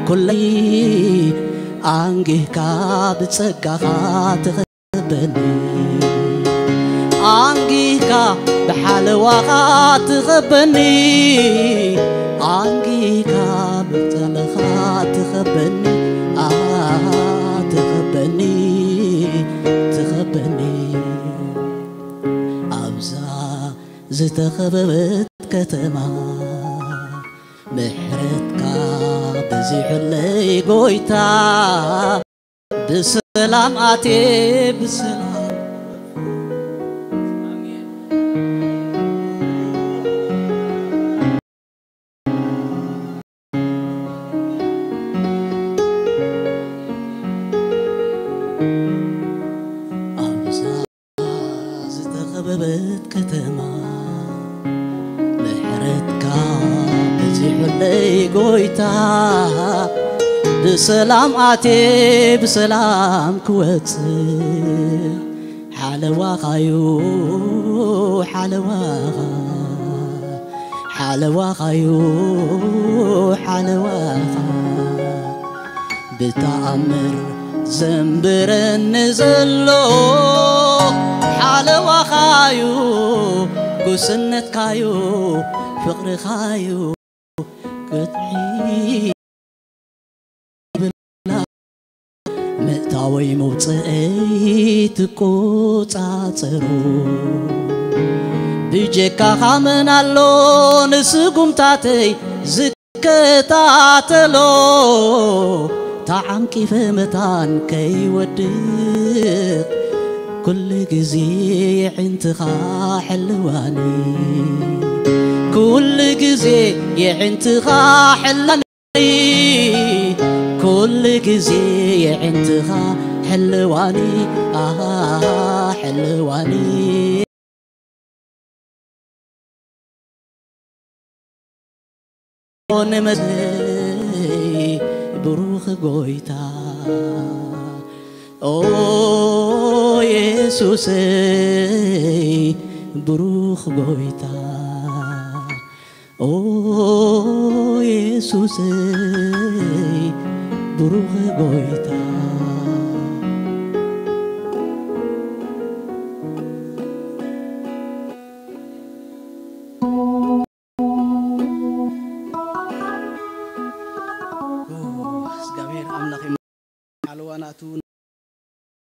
كلي أنجيك بتسقاها تغبني أنجيك بحلوها تغبني أنجيك بتلخا تغبني تغبني أبزا زتخببت كتما محرتك بزيح اللي قويتا بسلام آتي بسلام أبزا زتخببت كتما محرتك بزيح اللي قويتا بسلام آتي بسلام كوت حلوة غيو حلوة غيو حلوة بتأمر زنبر النزلو حلوة غيو قسنت كايو فقر خايو قطعي متاوي موصئي تقوصاصرو بجكا خامن الله نسقمتاتي زكتاتلو طعم كيف متان كي ودق كل جزي عنتها حلواني كل جزي عنتها حلواني كل جزي عندها حلواني حلواني ونمزي بروخ قويتا أو يسوسي بروخ قويتا أو يسوسي بروخ قويتا سجابير أملاك معلواناتو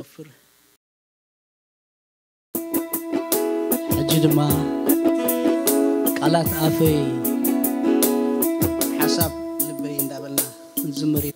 نفر حجد ما قالت أفي حسب لبي اندابلنا زمري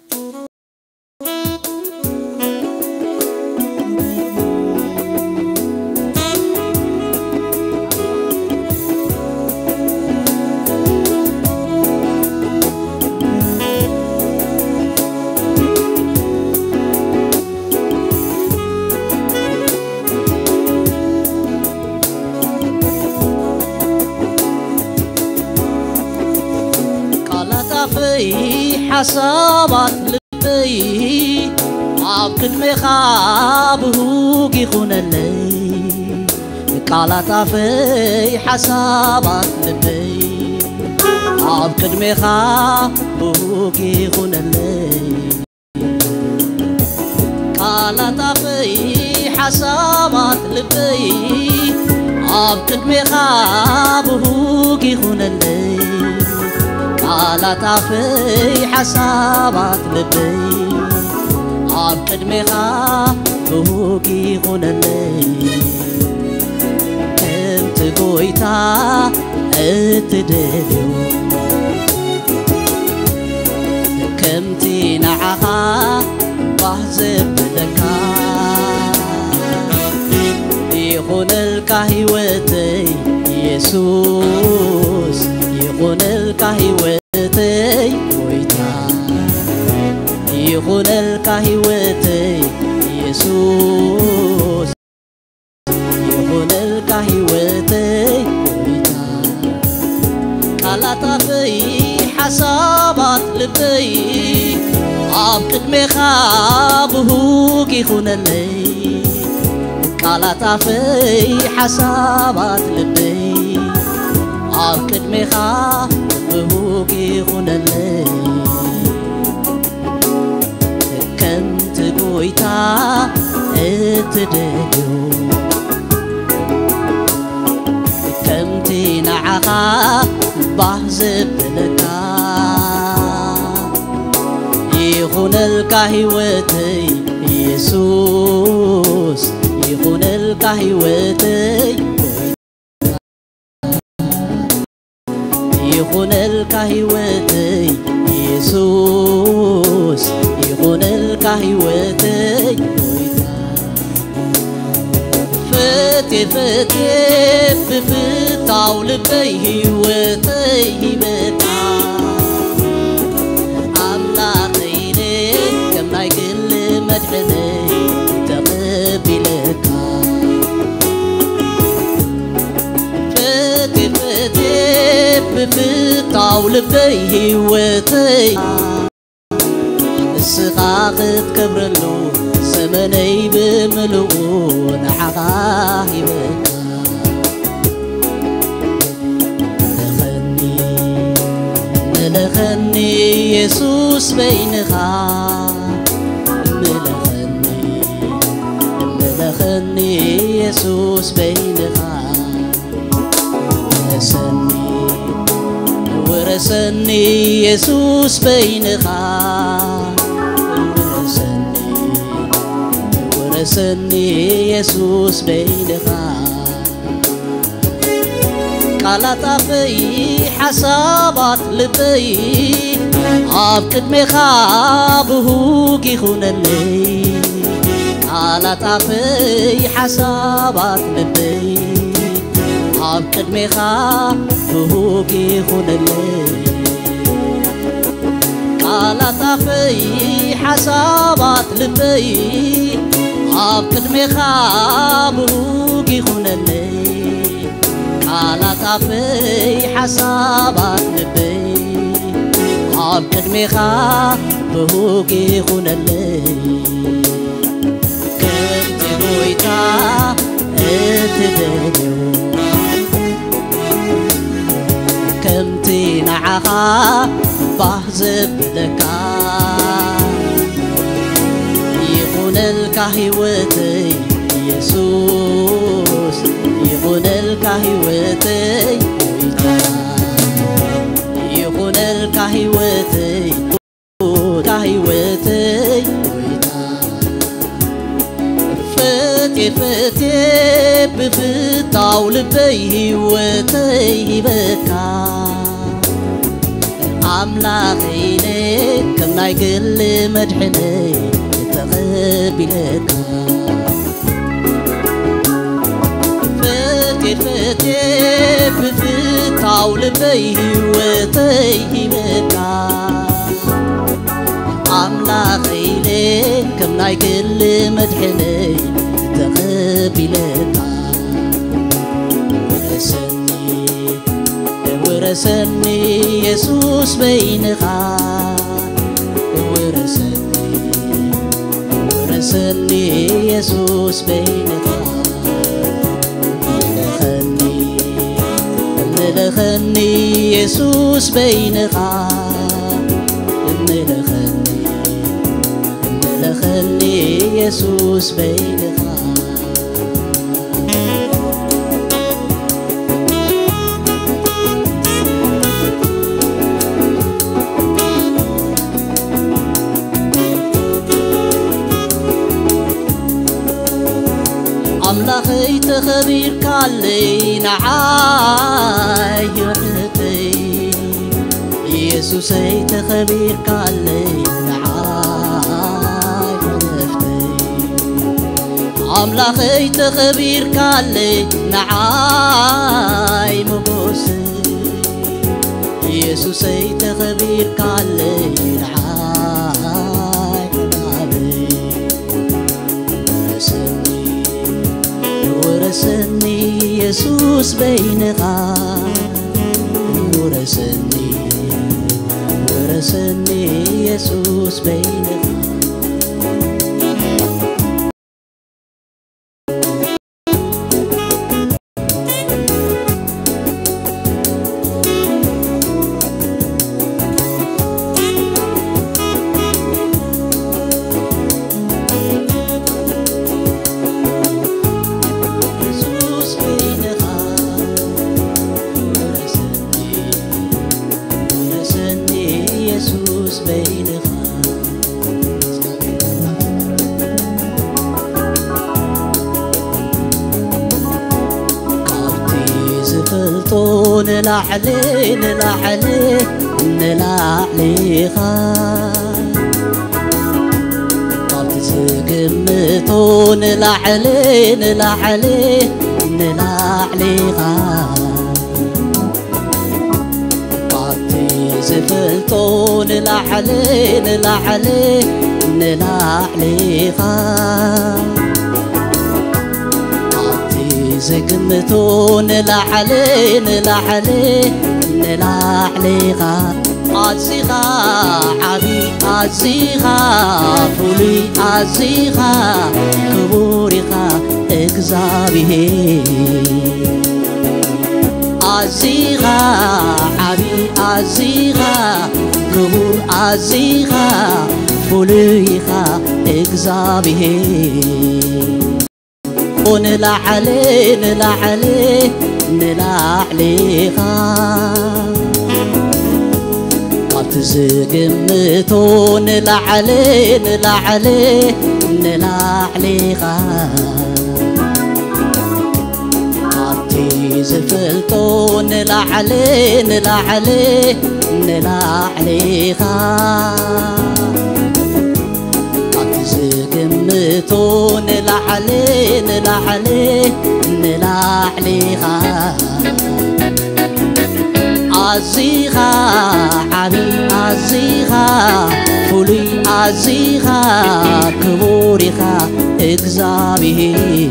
في حسابات لبي عبد المخابه يخون اللي قالت في حسابات لبي عبد المخابه يخون اللي قالت في حسابات لبي عبد المخابه يخون اللي قالت في حسابات لبي عبد مخا بوكي غنلي انت قويتا اتدلو كمتي نعها بحزب لكا يغن الكهيوتي يسوس يغن الكهيوتي ويتا يغن الكهيوتي يسوس يغن الكهيوتي ويتا قالت في حسابات لبي عبد مخابه يخون اللي قالت في حسابات لبي عبد مخابه يخون اللي تدلو كمتي نعخا بحزب لك يخون الكهوتي يسوس يخون الكهوتي يخون الكهوتي يسوس يخون الكهوتي فتي فتي بفتاو لبيه وتيه بتا أملاقيني كم ناي كل مدحني تقبي لك فتي فتي بفتاو لبيه وتيه السقاقت كبرلو سمني بملؤون حقاهي بك ملخني يسوس بينها ملخني يسوس بينها ورسني يسوس بينها ورسني يسوس بينها قالت أفي حسابات لبي عبد مخابه كيخون اللي قالت أفي حسابات لبي عبد مخابه كيخون اللي قالت أفي حسابات لبي عبد مخابه كيخون اللي قالت أفي حسابات لبي عبد مخابه كيخون اللي كنت بويتا اتدلو كمتي نعخا بحزب لك يخون الكهوتي يسوس يخون الكهوتي يخون الكهوتي كهوتي فتي فتي بفتاو لبيه وتيه بكا أملاقيني كم ناي كل مدحني تغبي لك فتي فتي بفتاو لبيه وتيه بكا أملاقيني كم ناي كل مدحني تغبي لك ورسني يسوس بينها ورسني يسوس بينها ملخني يسوس بينها ملخني يسوس بينها أملاخي تخبير كالي نعاي يحتي يسوسي تخبير كالي نعاي يحتي أملاخي تخبير كالي نعاي مبوسي يسوسي تخبير كالي نعاي ورسني يسوس بينها ورسني يسوس بينها يسوس بينك كارتي زفلتون العلي نلعلي نلعليها كارتي زقمتون العلي نلعلي نلعليها زفلتون العلي نلعلي نلعليها عطي زقمتون العلي نلعلي نلعليها عزيها عبي عزيها فولي عزيها كبوريها اكزابيه عزيها عبي عزيها كبور عزيها فوليها اكزابيه ونلعلي نلعلي نلعليها زقمتو نلعلي نلعلي نلعليها عطي زفلتو نلعلي نلعلي نلعليها عطي زقمتو نلعلي نلعلي نلعليها عزيها عبي عزيها فولي عزيها كبوريها اكزابيه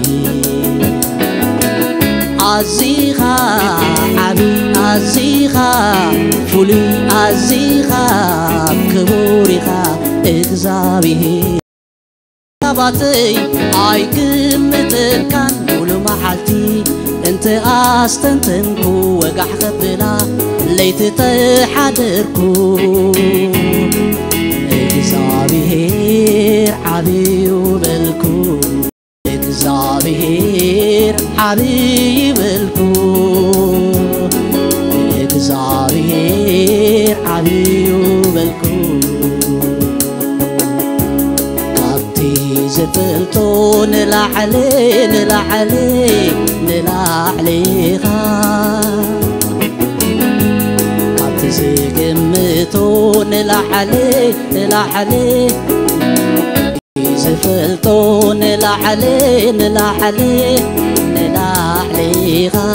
عزيها عبي عزيها فولي عزيها كبوريها اكزابيه باتي اي كمتكان ولو محلتي انت استنتنكو وقح خبلا ليت تحضركو اكزابير عبيو بالكو اكزابير عبيو بالكو اكزابير عبيو بالكو زفلتو نلعلي نلعلي نلعليها عطي زقمتو نلعلي نلعلي زفلتو نلعلي نلعلي نلعليها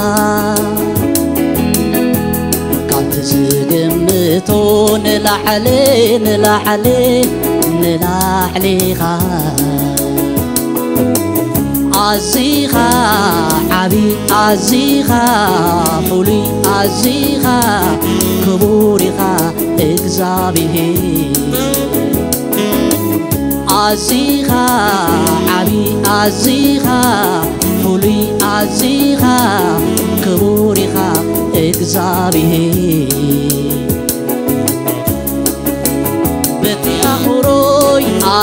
عطي زقمتو نلعلي نلعلي نلعليها عزيها عبي عزيها فولي عزيها كبوريها اكزابيه عزيها عبي عزيها فولي عزيها كبوريها اكزابيه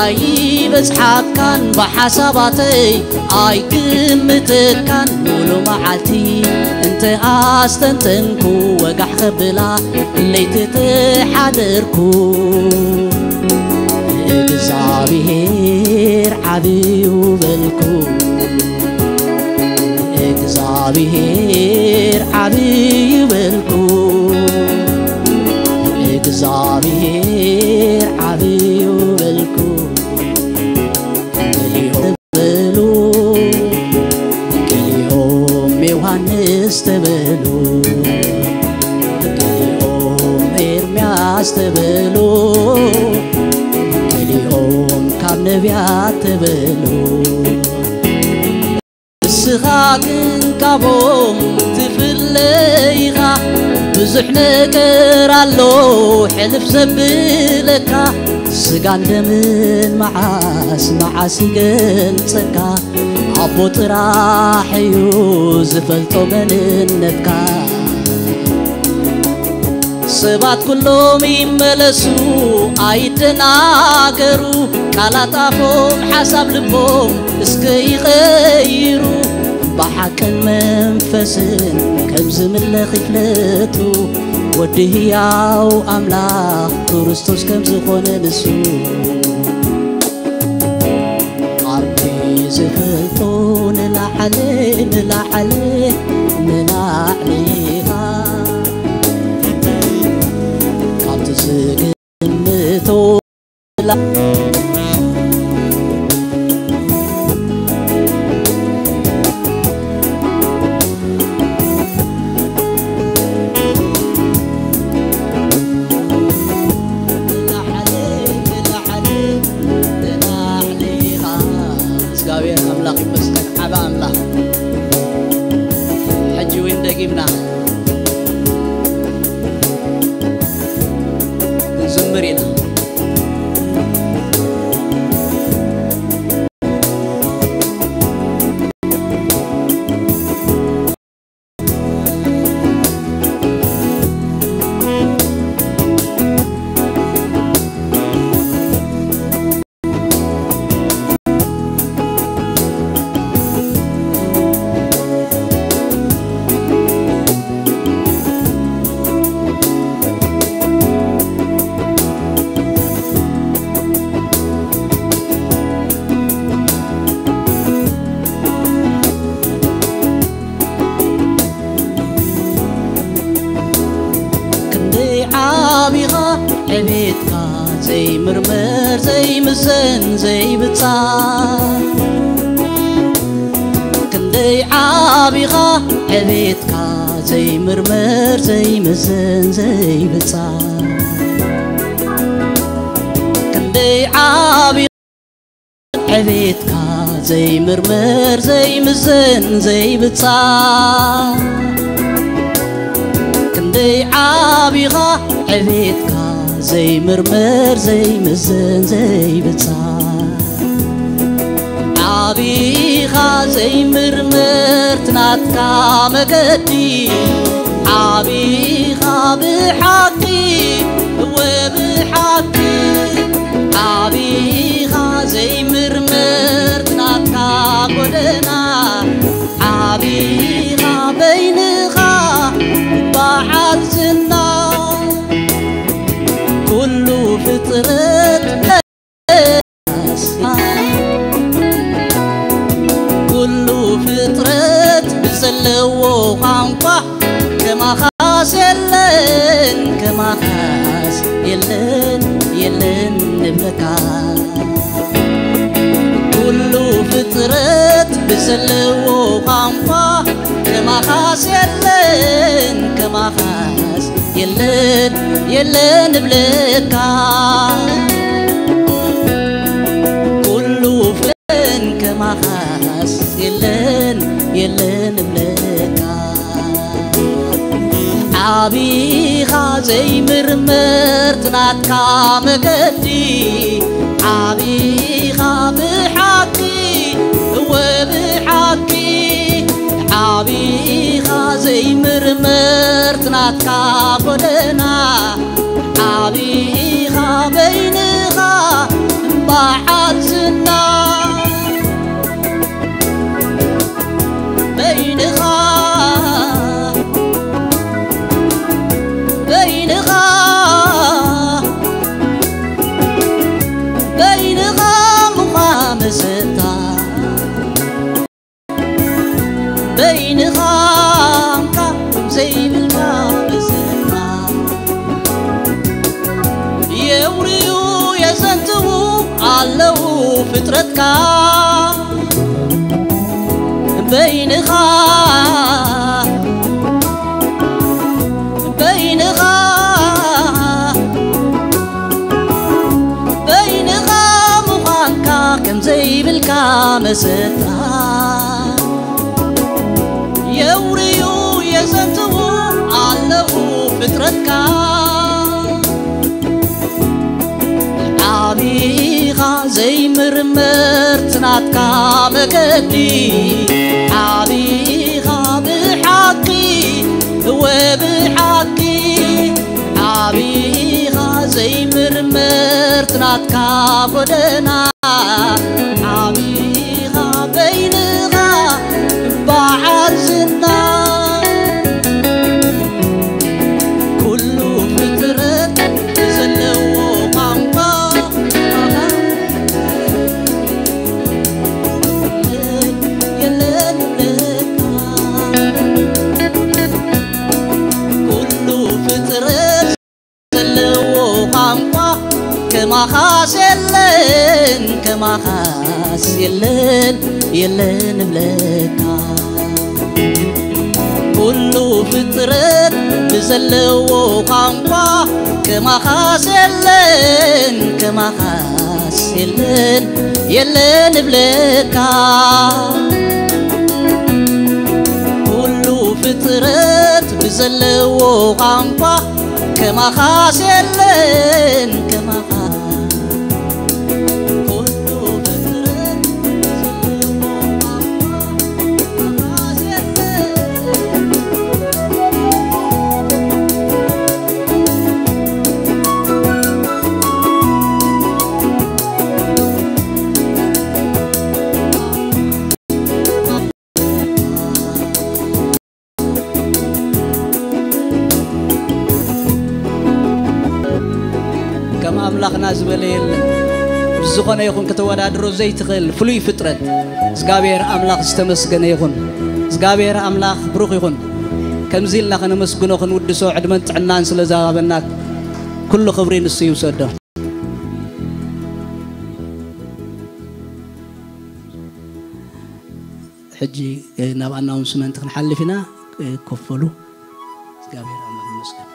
اي بزحك كان بحساباتي اي كمتت كان ولو معلتي انت استنتنكو وقح خبلا ليت تحضركو اكزابير عبيو بالكو اكزابير عبيو بالكو اكزابير عبيو بالكو استبلو كليهم إرمياس تبلو كليهم كاب نبيات تبلو السخاقن كابهم تفليها بزح نكر اللو حلف زبلكا سقان دمن معاس قلتكا عبو طراحيو زفلتو مننتك سبات كلهم يملسو ايدناغرو قالاتافهم حساب لبهم اسكي ودهياو أملاك كريستوس كم زخون نسو عربي زفلتون نلعلي نلعلي نلعليها قد زقمتو جبنا زمرينا عبيدك زي مرمر زي مزن زي بتصار كندي عابيغا عبيدك زي مرمر زي مزن زي بتصار كندي عابيغا عبيدك زي مرمر زي مزن زي بتصار كندي عابيغا عبيدك زي مرمر زي مزن زي بتصار عبيغا زي مرمر تناتكا مقدي عبيغا بحقي وبحقي عبيغا زي مرمر تناتكا قدنا عبيغا بينغا بعد زنا كل فطرة كل فطرة بزلو قنطة كما خاس يلن كما خاس يلن نبلكا كل فطرة بزلو قنطة كما خاس يلن كما خاس يلن بلكا كله فلان كما خاس يلن بلكا عبيغا زي مرمر تناتكا مقدي عبيغا بحقي وبحقي عبيغا زي مرمر تناتكا قدنا عبيغا بينغا بعد زنا بينغا مخامستا بينغا زي بالمامسنا يوريو يزنتو علو فطرتك بينغا مخانكا كم زي بالكامستا يوريو يزنتو علو فطرتك عبيغا زي مرمر تناتكا مقدي عبيغا بحقي وبحقي عبيغا زي مرمر تناتكا قدنا عبيغا بينغا بعد زنا كل كما خاس يلن بلكا كله فطرت بزلو قنقا كما خاس يلن بلكا كله فطرت بزلو قنقا كما خاس كما أملاخنا زبليل زخنا يكون كتوادر زيت خل فلوي فطرت زغابير أملاخ استمسكن يكون زغابير أملاخ بروخ يكون كمزيل لخنا مسكنو خن ودسو عدمن تعنان سلازابناك كل خبرين السيو سده حجي نبقى أناونسمنت نحلفنا كفلو زغابير أملاخ مسكن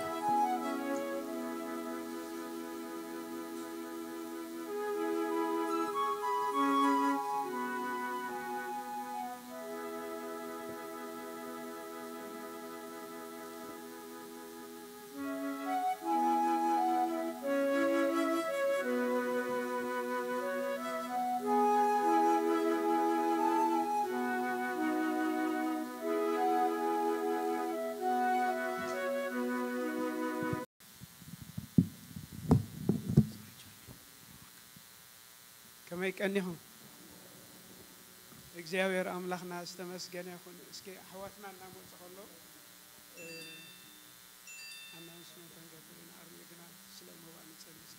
كما يكأنهم እግዚአብሔር አምላክና አስተመስገነ ይሁን እስኪ አህዋትና እናሞጽ ሁሉ አናውንስመንት እንገርና አርሚግና ስለሞባን ጸልስ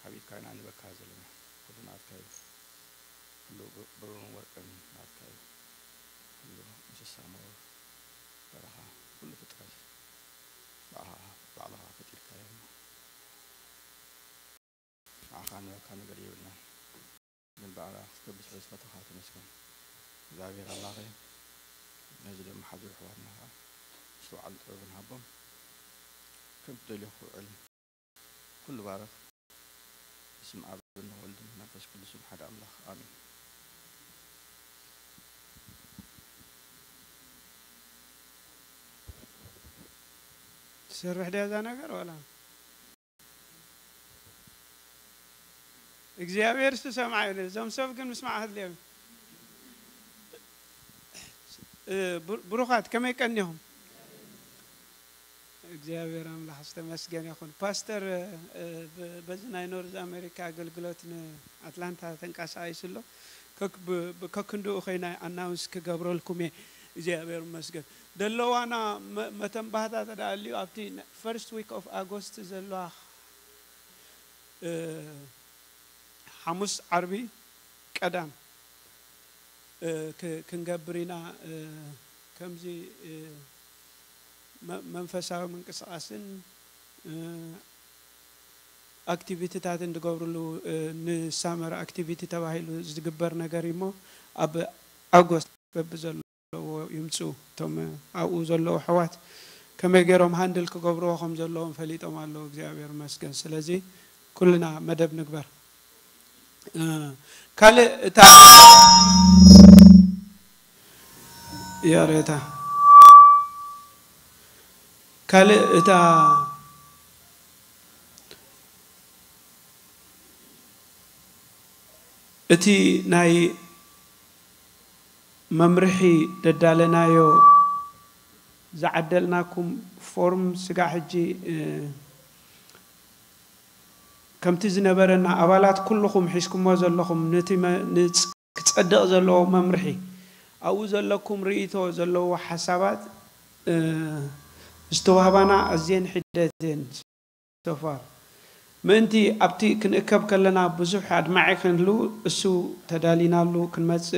حبيب كان عندي بكازلنا كلنا عتكاي كله برون ورقن عتكاي كله مش السامور برها كله فتراج بعضها فتير كايم كان قريبنا من بعدها كبس بس فتحات مسكن زاوية الله غير نزل محضر حوارنا سوى على الأرض هبم كم تدلي علم كل بعرف اسم أبن ولد نفس كل سبحان الله آمين سر وحدة هذا نقر ولا እግዚአብሔር ስሰማይ ነው ዘምሰብ ግን መስማዕ ህድለም ብሩኻት ከመይ ቀኒሁም እግዚአብሔር አምላክ አስተመስገን ይሁን ፓስተር በዝናይ ኖርዝ አሜሪካ አገልግሎት አትላንታ ተንቀሳይስሎ ከክንዱ ኸይና አናውንስ ከገብረልኩም እግዚአብሔር መስገን ደለዋና መተንባታ ተዳልዩ አፍቲ ፈርስት ዊክ ኦፍ አጎስት ዘለዋ حمص عربي قدام كنغبرينا كمزي منفساو منقساسن اكتيفيتي تاتن دغورلو نسامر اكتيفيتي تبايلو زغبر نغريمو اب اغوست ببزلو يمصو توم او زلو حوات كما يغيرهم هاندل كغبروهم زلوهم فليطم الله እግዚአብሔር መስገን ስለዚህ كلنا مدب نكبر كله تا يا ريتا كله تا اتي ناي ممرحي ددالنايو زعدلناكم فورم سقا حجي كم تزنبرنا أولاد كلكم حيسكم وزلكم نتي كتصدق زلو ممرحي أو زلكم ريتو زلو حسابات استوهبنا أزين حدتين سفر منتي أبتي كنكب كلنا بزوح عد معي كنلو السو تدالينا له كنمس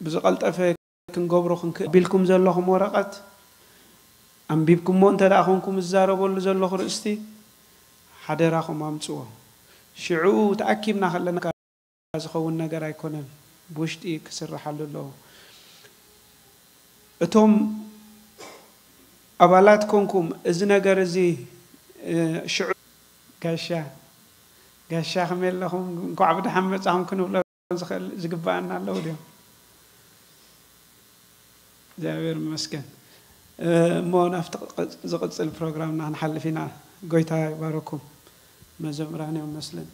بزقلت أفك كنقبرو كنبيلكم زلهم ورقت أم بيبكم مون تداخونكم الزارب ولا زلخ رأستي حدراكم أمتوه شعو تأكيبنا خلنا كازخون نجار يكونن بوشتي كسر حلو له أتوم أبلاتكمكم إذن جرزي شعو قاشا خميل لهم قعبد حمد عم كنوا لا زقبان الله اليوم جابر مسكن مو نفتق زقت البرنامج نحل فينا قويتها باركم مزمراني ومسلم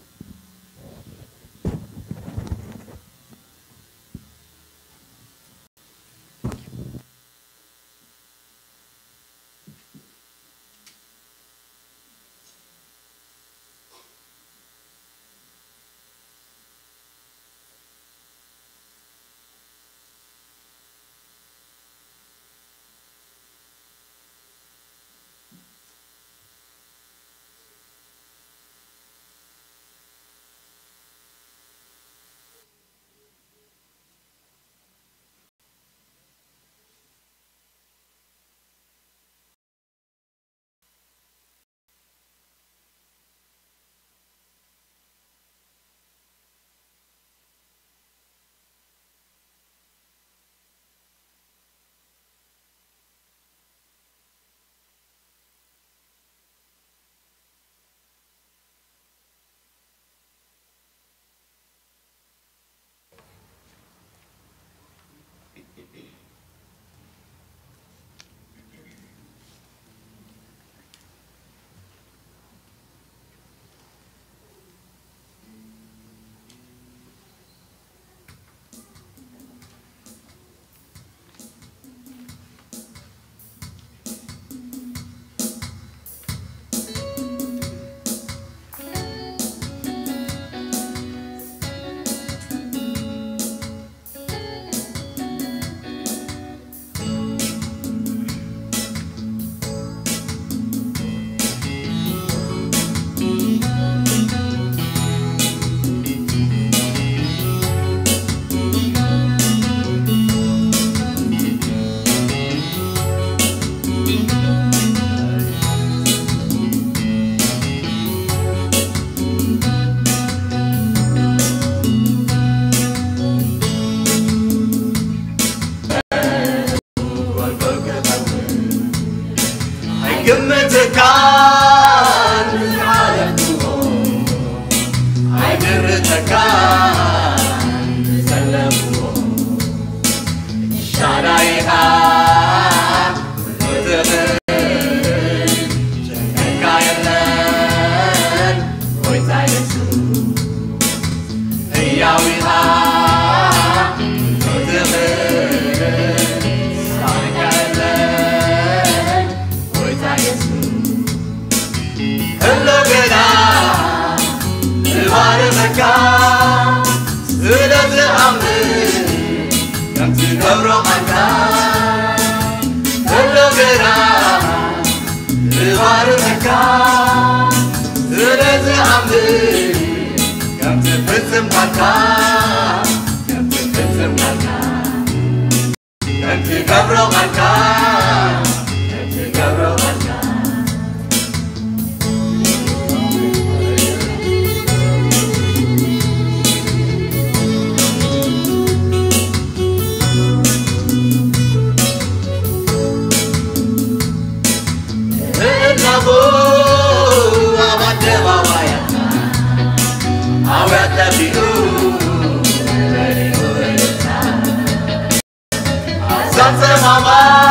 Mama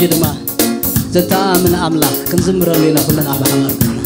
دما زتأمن أملاك كنزمر ليلة كلنا بحمر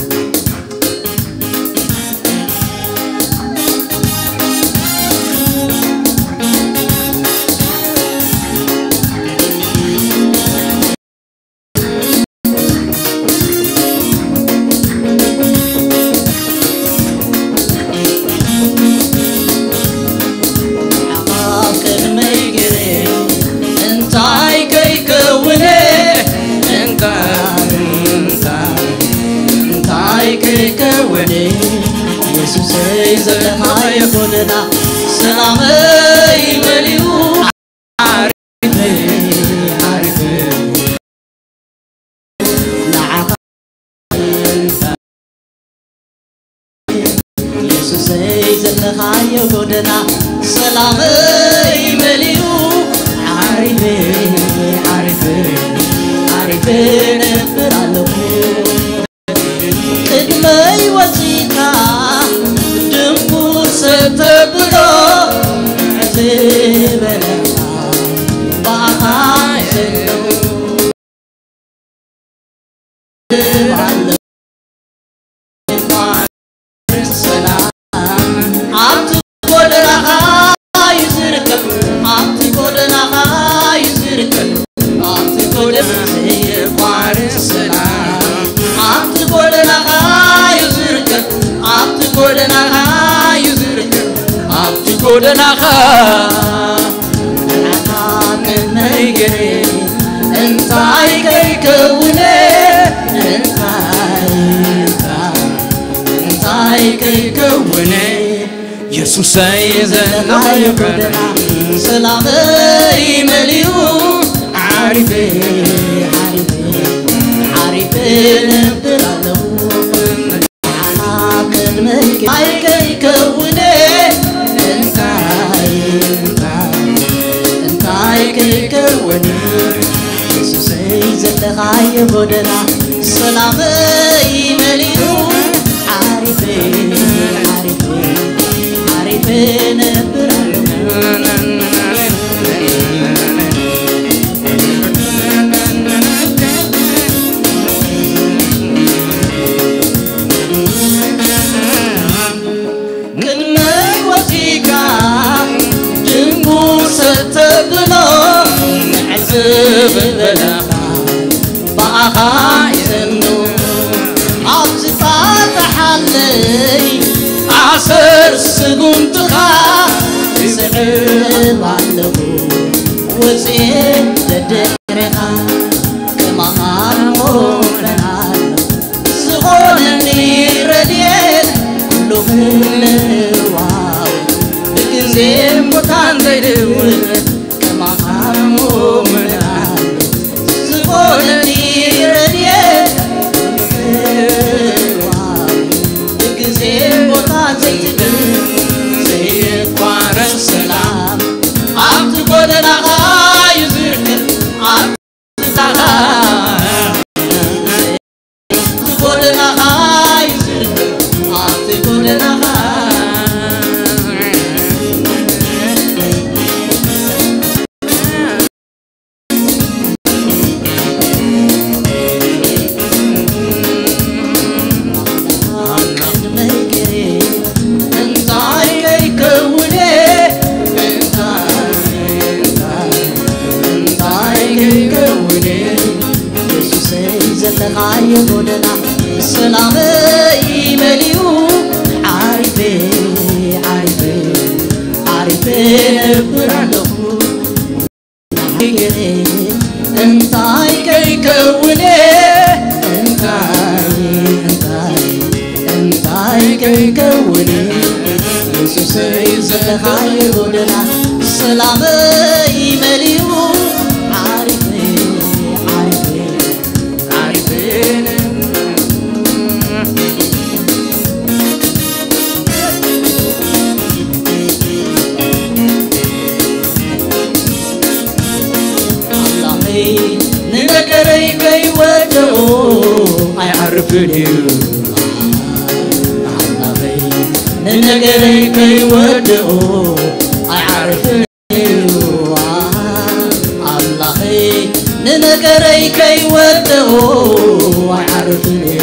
ننقري كي ودو عرفني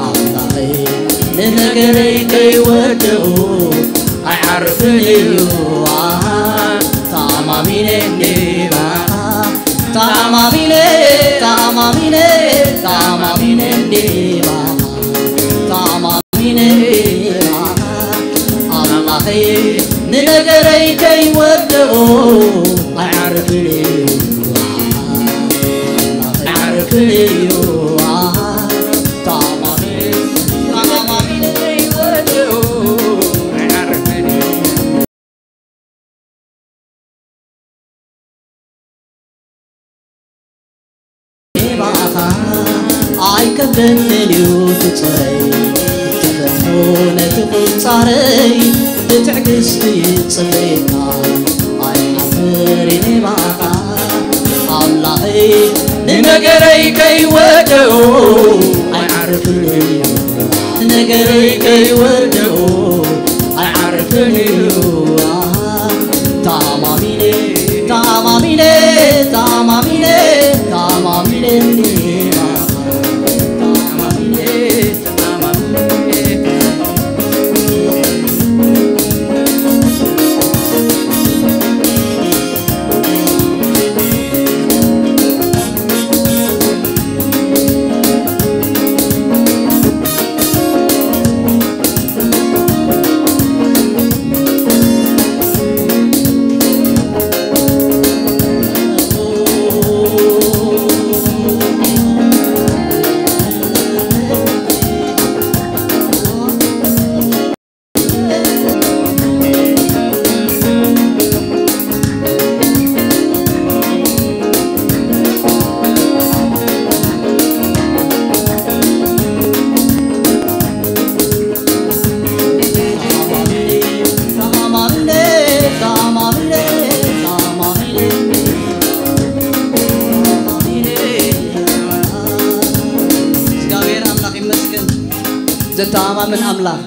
الله ننقري كي ودو عرفني تماميني تماميني تماميني تماميني تماميني الله ننقري كي ودو عرفني عرفني تماميني تماميني ودو عرفني I can bend you to say تفتحون تقول صاري بتعكسني تصلينا I حفرني معها الله ننقري كي ودو عرفني ننقري كي ودو عرفني تماميني تماميني تماميني تماميني زتاما من أملاك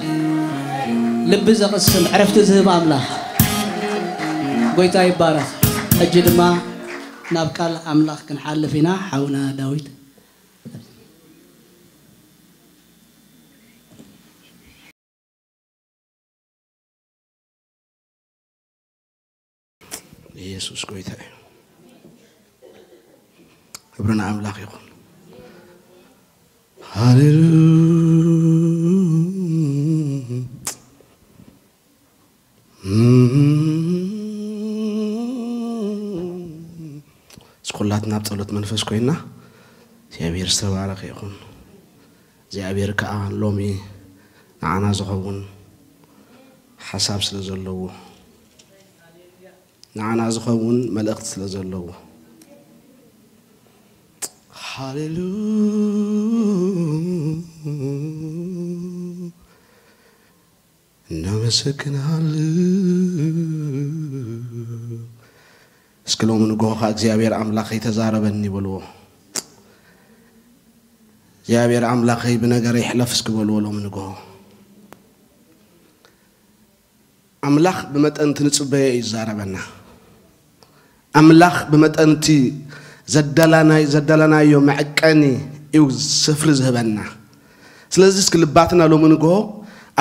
لبز قسم عرفت ذهب أملاك قويتا يبارك أجد ما نبكال أملاك كن حال فينا حونا داويد يسوع قويتا ابرنا أملاك يقول هاليلويا سكولاتنا بطلت منفس كوينا زيابير استبارك يكون زيابير كأن لومي نعنا زخون حساب سلزلو نعنا زخون ملأخت سلزلو هاليلويا نمسكن هاليلويا اسكلو من غوخا እግዚአብሔር አምላክ ይተዛረበኒ ብሎ እግዚአብሔር አምላክ በነገር ይحلف እስከበሉ ምን ጎ አምላክ በመጠን ትንጽበየ ይዛረበና አምላክ በመጠንቲ ዘደላናዮ ማዕቀኒ ይው ስፍር ዝህበና ስለዚህ እስክልባትና ሎምን ጎ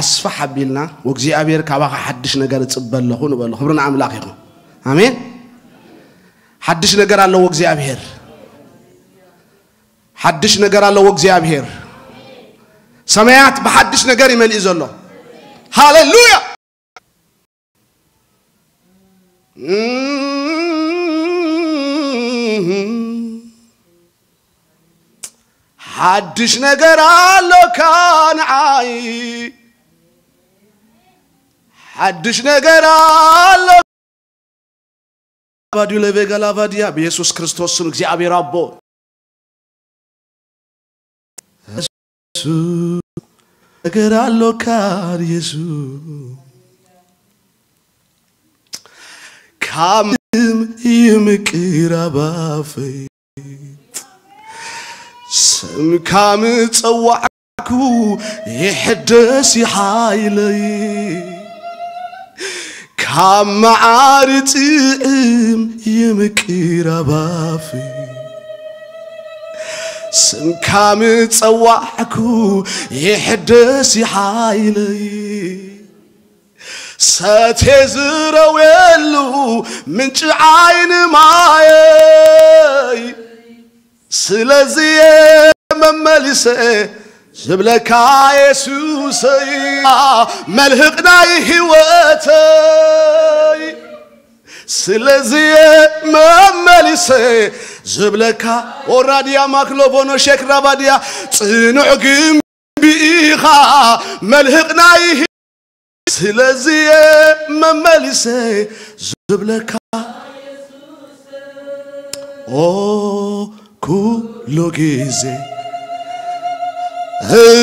አስፋ ሐቢልና ወእግዚአብሔር ካባኻ ሐድሽ ነገር ጽበለኹ ንበሉ ክብርና አምላክ ይሁን አሜን حدش نجار الله وجزيابير حدش نجار الله وجزيابير سمعت بحدش نجار من الله هاليلويا حدش نجار الله كان عاي حدش نجار الله ባዲው ለበጋላ ባዲያ በኢየሱስ ክርስቶስ ስም እግዚአብሔር አቦ እገራሎ ካር ኢየሱስ ካም ይምቅራባፈ ስም ካም ጸዋዕኩ ይሕደስ ይሓይለይ كم عارتم يمكير بافي سمكام تصوعكو يحدث يحايلي ستزرو يلو من عين معي سلازي مملسه جبلك يسوسي ملحقنا هواتي سلازي مملسه جبلك وراديا ماكلوبونو شيك راباديا صنعكم بيخا ملحقنا سلازي مملسه جبلك او كل جيزي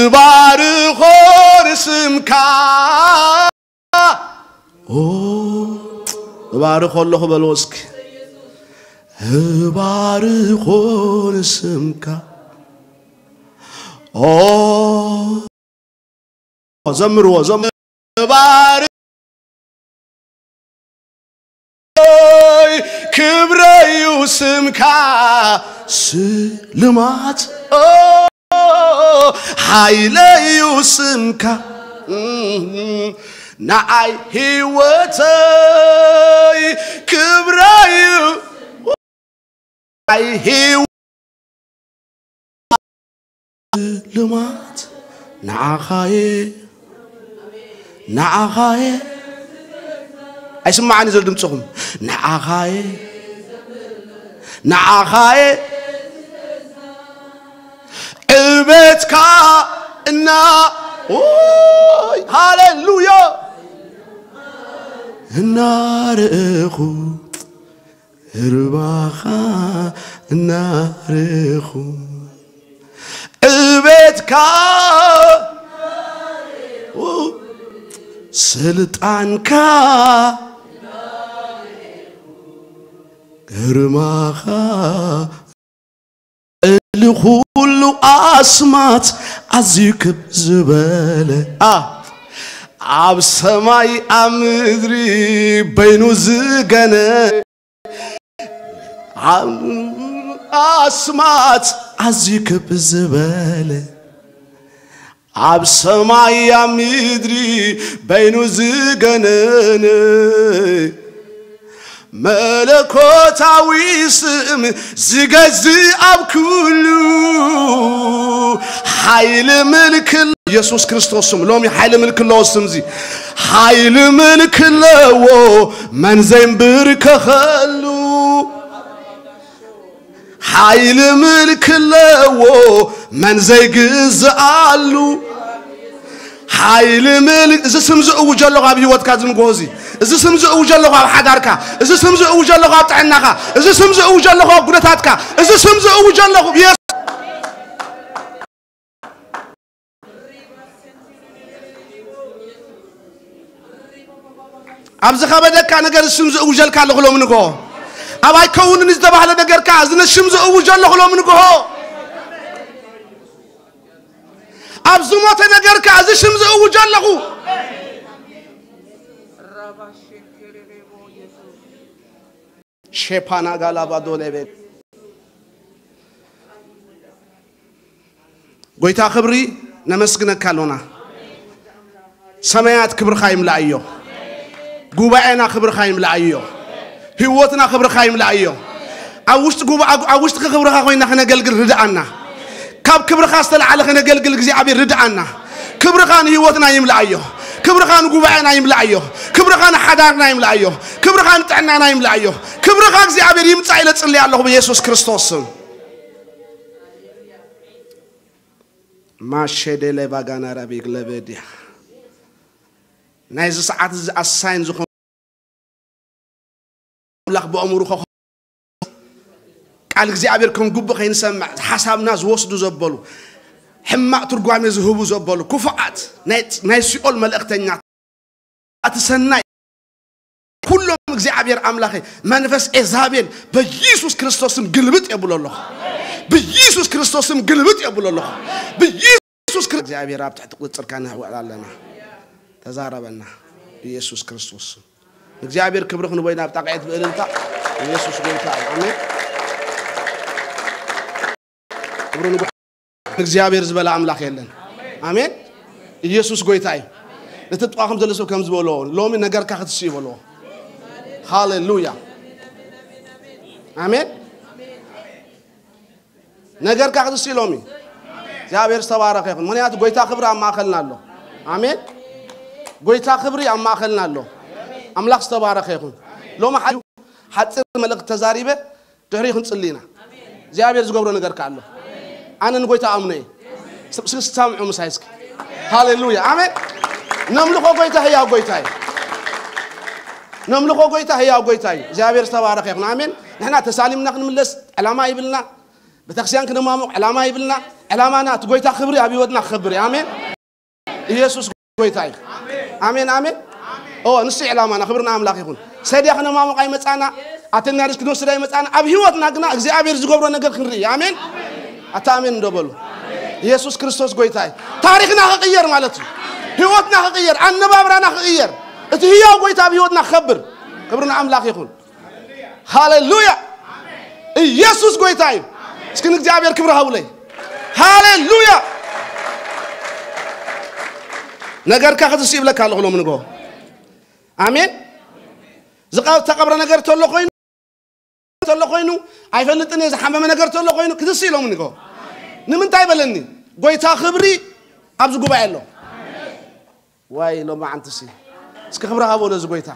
بارخ اسمك او بارخ الله بلوسك بارخ اسمك او زمروا زمر بارخ كبري اسمك سلمات حيلي يسمك نعي هوتي كبري هو لمات نعخاي نعخاي أي سمعني زل دمتهم نعخاي نعخاي بيتك إنا هاليلويا النار إخو رباخا النار إخو بيتك سلطانك رماخا لكل أسمات أزيك زبالة عب سماي أمدري بينو زغنة أسمات أزيك بزبالة عب سماي أمدري بينو زغنة ملكوتاوي اسم زغزي اب كله حيل ملك يسوع كريستوس لومي حيل ملك الله اسمزي حيل ملك الله من زين برك خلو حيل ملك الله من زي غزالو حيل ملك إذا سمزو وجل لغة بيوت كازم غوزي إذا سمزو وجل لغة حداركا إذا سمزو وجل لغة تعناكا إذا سمزو وجل لغة قناتاتكا إذا سمزو وجل لغة بيس أبز خبرك كان غير سمزو وجل كان لغلو منكو أباي كون نزدبه على نجار كازن سمزو وجل لغلو منكو أبزمات نجار كاز شمز أو جلّه شيبانا غالبا دولبه قويتا خبري نمسكنا كالونا سمايات كبر خايم لأيو قوبعنا خبر خايم لأيو هوتنا خبر خايم لأيو أوشت خبر خايم نحن قلقل ردعنا كاب كبر خاصة على خنا قلقل جزي عبير ردعنا كبر خان هوتنا يملأيو كبر خان قوبعنا يملأيو كبر خان حدارنا يملأيو كبر خان تعنانا يملأيو كبر خان جزي عبير يمتعيلة صلي الله بيسوع كريستوس ما شد له بعانا ربي قلبي نايز ساعات الساين زخم لخ بأمور خو قال እግዚአብሔር ከንጉብ ከይንሰማ ሐሳብና ዝወስዱ ዘበሉ ሕማቅ ትርጓሜ ዝህቡ ዘበሉ ኩፋት ናይ ሲኦል መልእክተኛ አትሰናይ ሁሉም እግዚአብሔር አምላክ መንፈስ ኤዛቤል በኢየሱስ ክርስቶስም ግልብጥ ይብሎልህ በኢየሱስ ክርስቶስም ግልብጥ ይብሎልህ በኢየሱስ እግዚአብሔር አብ ተሕት ቁጥር ካና ወላልና ተዛረበና በኢየሱስ ክርስቶስ እግዚአብሔር ክብር ክንበይና ብጣቃየት ብእልልታ ኢየሱስ ጌታ አሜን ክብሩን እግዚአብሔር ዝበላ አምላክ የለን አሜን ኢየሱስ ጌታ ለተጧኸም ዘለሰው ከም ዝበሎ ሎሚ ነገር ካኽትስ ይበሎ ሃሌሉያ አሜን ነገር ካኽትስ ሎሚ እግዚአብሔር ተባረከ ይሁን ምክንያቱ ጌታ ክብር አማከልና አለው አሜን ጌታ ክብር አማከልና አለው አምላክ ተባረከ ይሁን ሎማ ሐጽር መልእክት ተዛሪበ ድህሪ ክንጽሊና እግዚአብሔር ዝገብሮ ነገር ካለ አነን ጌታ አምነ ስስታምዑ መሳይስክ ሃሌሉያ አሜን نملكو قويته يا قويته نملكو قويته يا قويته እግዚአብሔር ተባረከ ይሁን አሜን نحن ተሳሊምና ክንምለስ ዓላማ ይብልና በተክሲያን ክንማሙ ዓላማ ይብልና ዓላማና ትጎይታ ክብሪ አብይወትና ክብሪ አሜን ኢየሱስ ጎይታይ አሜን አሜን ኦ ንስ ዓላማና ክብርና አምላክ ይሁን ሰዲያ ክንማሙ ቃይ መጻና አተና ርስክ ነው ስዳይ መጻና አብ ህይወትና ግና እግዚአብሔር ዝገብሮ ነገር ክንሪ አሜን አታሜን እንደበሉ ኢየሱስ ክርስቶስ ጎይታይ ታሪክና ከቀየር ማለት ነው ህይወትና ከቀየር አንባብራና ከቀየር እቲ ህያው ጎይታ ህይወትና ከብር ክብርና አምላክ ይሁን ሃሌሉያ ኢየሱስ ጎይታይ እስኪን እግዚአብሔር ክብር ሀብለይ ሃሌሉያ ነገር ካኽትስ ይብለካ ለሁሉ ምንጎ አሜን ዝቃው ተቀብረ ነገር ተሎ ኮይኑ አይፈልጥን የዘሐመመ ነገር ተሎ ኮይኑ ክትስ ይለው ምንጎ ንምንታይ በለኒ ጎይታ ክብሪ አብዝ ጉባኤ አለው واي لو ما عنتسي اسك خبرها بولو زغويتا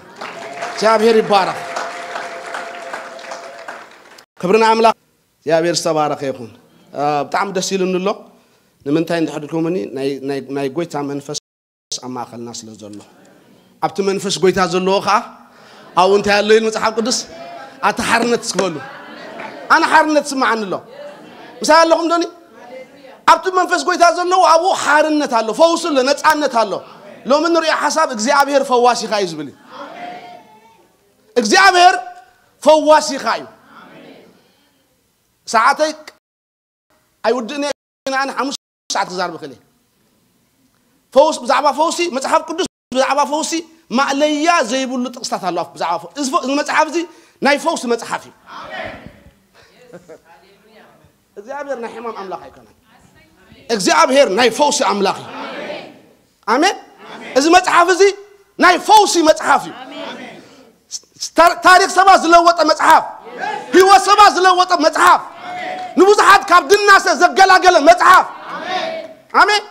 እግዚአብሔር ይባረክ ክብርና አምላክ እግዚአብሔር ተባረከ ይሁን በጣም ደስ ይልንሎ ንምንታይ እንድሕድኩምኒ ናይ ጎይታ መንፈስ አማኸልና ስለዘሎ አብቲ መንፈስ ጎይታ ዘሎ ኻ አው እንተ ያለው መጽሐፍ ቅዱስ አተሐርነት ስበሉ አና ሐርነት ስማዓንሎ ምሳለኩም ዶኒ አብቲ መንፈስ ጎይታ ዘሎ አቡ ሐርነት አለው ፈውስ ለነጻነት አለው لو من رأي حساب እግዚአብሔር فواسي خايز بلي እግዚአብሔር فواسي خايو ساعتك ايودني انا 5 ساعات زار بخلي فوس بزعبا فوسي مصحف قدس بزعبا فوسي معليا زي بلو تقصات الله بزعبا المصحف دي ناي فوس مصحفي እግዚአብሔር ናይ ሕማም አምላክ አይኮነ እግዚአብሔር ናይ فوسي አምላክ አሜን إذا متحف زي ناي فوسي متحفي تاريخ سبا زلوطة متحف هو سبا زلوطة متحف نبوز حد كاب دناسة زقلا قلا متحف آمين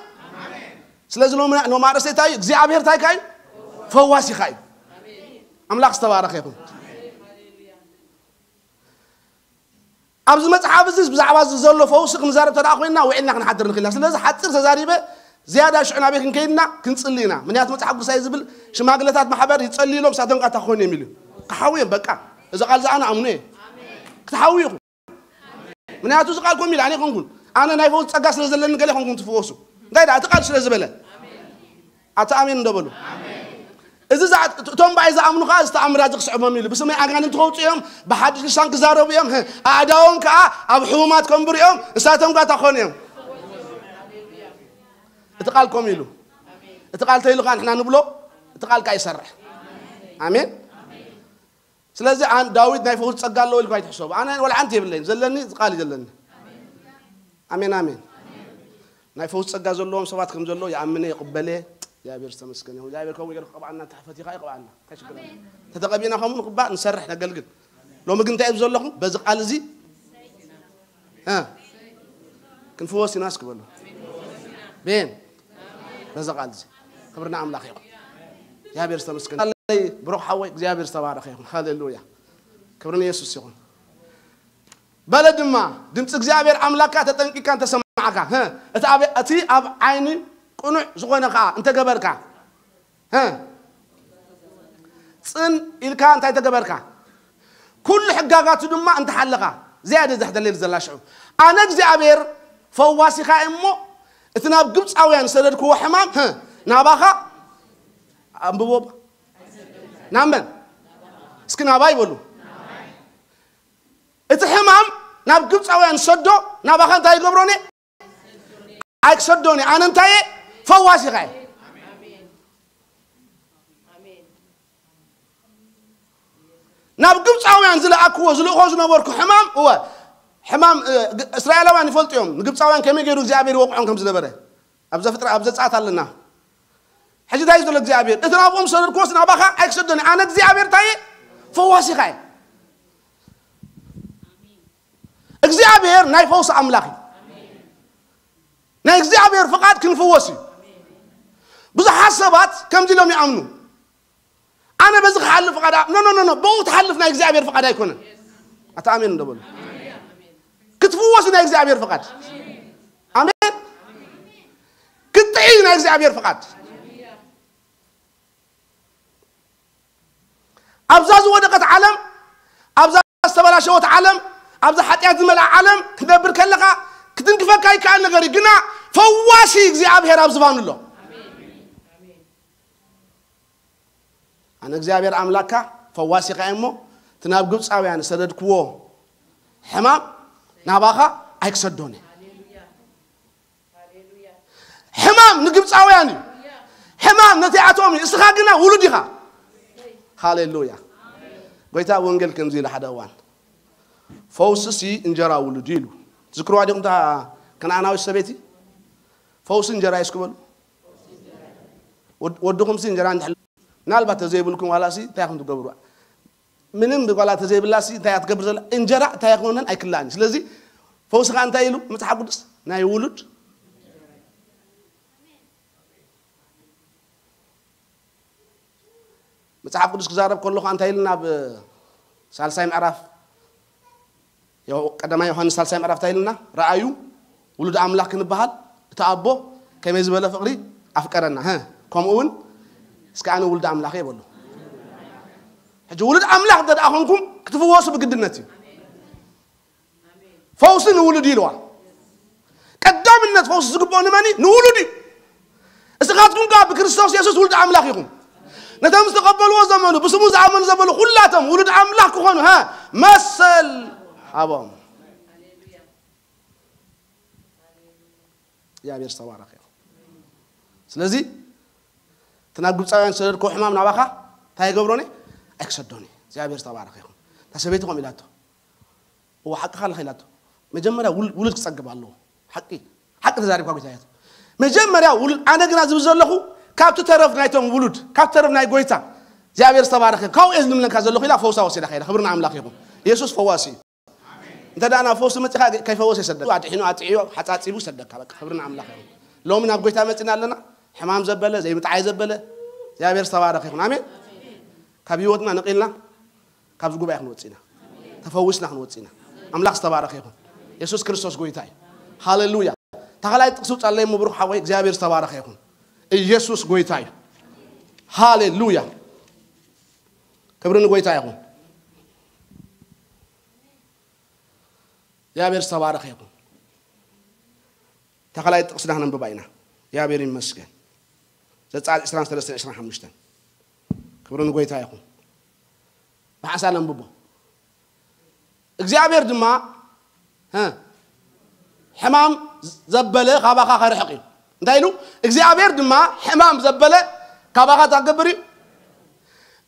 سلازل لو ما رسي تاي እግዚአብሔር تاي كاي فواسي خاي أملاك استبارك يكون أبز متحف زي بزعواز زلو فوسي كمزارة تراخوينا وإننا كنحضر نخلها سلازل حتصير تزاريبه زيادة شعنا بيكن كينا كنصلينا من يات متحف سايزبل شماغلتات محبر يصلي لهم ساتهم قا تخون يميلو كحاويم بقى اذا قال انا امنه كتحاويكم من ياتو قال كوم يلاني كونكم انا نايفوت صقا سلازلن قال كونكم تفوسو غايدا اتقال سلازبله اتامين ندبلو اذا زعت توم بايز امنو خاص تامر رازق صعبهم يلو بسمي اغان توصيهم بحدث لسان كزاربيهم اعداهم كا اب حومات كمبريهم ساتهم قا تخونيهم اتقال كوميلو اتقال تيلو كان احنا نبلو اتقال كاي يسرح امين سلازي عن داوود نايفوت صقالو لكاي تحسب انا ولا انت يبلين زلني قال يزلني امين امين نايفوت صقا زلوهم سبات كم زلو يامني يقبله يا بير تمسكن يا بير كوم يقول قبعنا تحفتي خاي قبعنا كشكل تتقبينا خم قبع نسرح نقلقل لو ما كنت تعب زلهم بز قال زي ها كنفوسي ناس قبلوا بين رزق عزيز خبرنا عم لاخيق يا بير تمسكن الله بروح حوي يا بير تبارك يا هاليلويا كبرنا يسوع يقول بلد ما دمت እግዚአብሔር አምላካ ተጠንቅቃን ተሰማዓካ እቲ አብ አይኒ ቁኑዕ ዝኾነካ እንተ ገበርካ ጽን ኢልካ እንታይ ተገበርካ ኩሉ ሕጋጋቱ ድማ እንተ ሓለኻ زياده زحدلل زلاشعو انا እግዚአብሔር فواسيخ امو اتناب ግብጻውያን ሰደድኩ ሕማም ናባኻ አንብቦ ናመን እስኪ ናባ ይበሉ እቲ ሕማም ናብ ግብጻውያን ሰዶ ናባኻ እንታይ ገብሮኒ አይክሰዶኒ አነ እንታይ فواسيخ ناب قبصاويان زلأكو زلأخوز نبركو حمام هو حمام إسرائيلوان يفلت يوم قبصاويان كم يجرو زعبير وقعهم كم زلبره أبز فترة أبز ساعات لنا حاجة دايز دول زعبير إثناء صدر كوس نباخا أكسدني أنا زعبير تاي فواسي خاي زعبير ناي فوس أملاخي ناي زعبير فقط كن فواسي بس حسبات كم دي لهم يأمنوا أنا بس حلف فقط نو بوت حلف ناي زعبير فقط يكون أتأمين دبل كتفوس ناي زعبير فقط آمين كتعين ناي زعبير فقط أبزاز ودقت علم أبزاز استبلاشوت علم أبز حتى زملاء علم كدبر كلقة كتنكفك كاي كان نغري قنا فواسي زعبير أبزفان الله أنا زعبير أملاكا فواسي قائمو تناب قبص أويان سدد كوو حمام ناباخا أيكسدوني حمام نقبص أوياني حمام نتيعتومي استخاقنا ولدها هاليلويا قويتا وانجل كنزي لحدا وان فوسسي انجرا ولديلو ذكروا عليكم تا كان انا وسبيتي فوس انجرا يسكبل ودكم سي انجرا نحل نالبا تزيبلكم ولا سي تاخذ تقبروا منين بقلا تزيبلا سي تا تقبر زل انجرا تاخذون ايكلاني ስለዚህ فوس كان تايلو مصحف قدس ناي ولد مصحف قدس كزارب كله أنت هيلنا بسالسايم عرف يو قدما يوحنا سالسايم عرف تايلنا رأيو ولد أملاك نبهال تأبو كم يزبله فقري أفكارنا ها كم أون سكانوا ولد أملاك يبلو هجو ولد أملاك ده أخونكم كتفوا واسو بقدرنتي فوس نولد يلوا قدام الناس فوس زقبون ماني نولدي استغاثكم قاب بكريستوس يسوع ولد أملاك يكون نتام استقبلوا زمانه بسمو زعمن زبلوا كلاتهم ولد أملاك كونوا ها مثل حبام يا بير سوارك يا سلازي تناقب سوين سرد كو حمام نباخا تاي قبروني اكسدوني يا بير سوارك يا تسبيتكم إلاتو هو حق خال خيلاتو مجمرة ولد كسقب الله حقي حق تزارب كوي تايات مجمرة ولد أنا جنا زبزلخو كابت ترف نايتهم ولد كابت ترف ناي قويتا جابير سبارك كاو إذن من كذا لخيلا فوسا وسيدا خير خبرنا عم لاقيهم يسوس فواسي أنت ده أنا فوس متى كيف فوسي صدق وعدينه عتيو حتى عتيبو صدق خبرنا عم لاقيهم لو من قويتا متنا لنا حمام زبلة زي متعاي زبلة جابير سبارك آمين كبيوتنا نقلنا كابز جوبا نوتسينا تفوسنا نوتسينا أملاك سبارك يسوس كريستوس قويتاي هاليلويا تعالى تقصد الله مبروك حوي جابير سبارك يسوس قويتاي هاليلويا كبرنا قويتاي يكون يا بير سبارك يكون تعالى تقصد هنا بباينا يا بير مسكين زاد إسلام 325 كبرنا قويتاي يكون بحسنا ببو إجابير دما ها حمام زبلة خباخا خير حقي دايلو إجابير دما حمام زبلة خباخا تقبري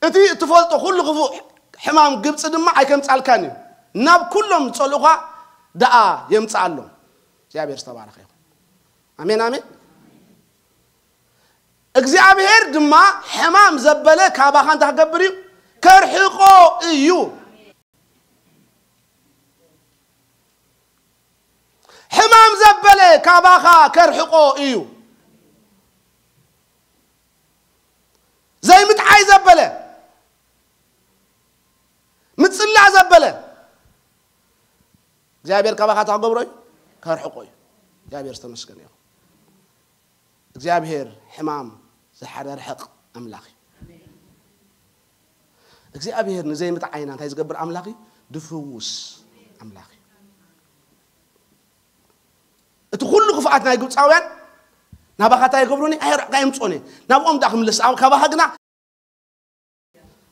أنتي تفضل كل غفو حمام جبت دما عيكم تسألكني ناب كلهم تصلوا دعاء يمتسألهم إجابير تبارك يا آمين آمين إجابير دما حمام زبلة خباخا تقبري كرحقو إيو حمام زبلة كاباخا كرحقو إيو زي متعاي زبلة متصلع زبلة جابير كاباخا تقبروي كرحقوي جابير استمسكن يا جابير حمام زحر حق أملاخي جابير زي متعاينا تايز قبر أملاخي دفوس أملاخي تقول له فاتنا يقول ساوين نبغى يقبروني أي قايم تصوني نبغى داخل لس أو كباهجنا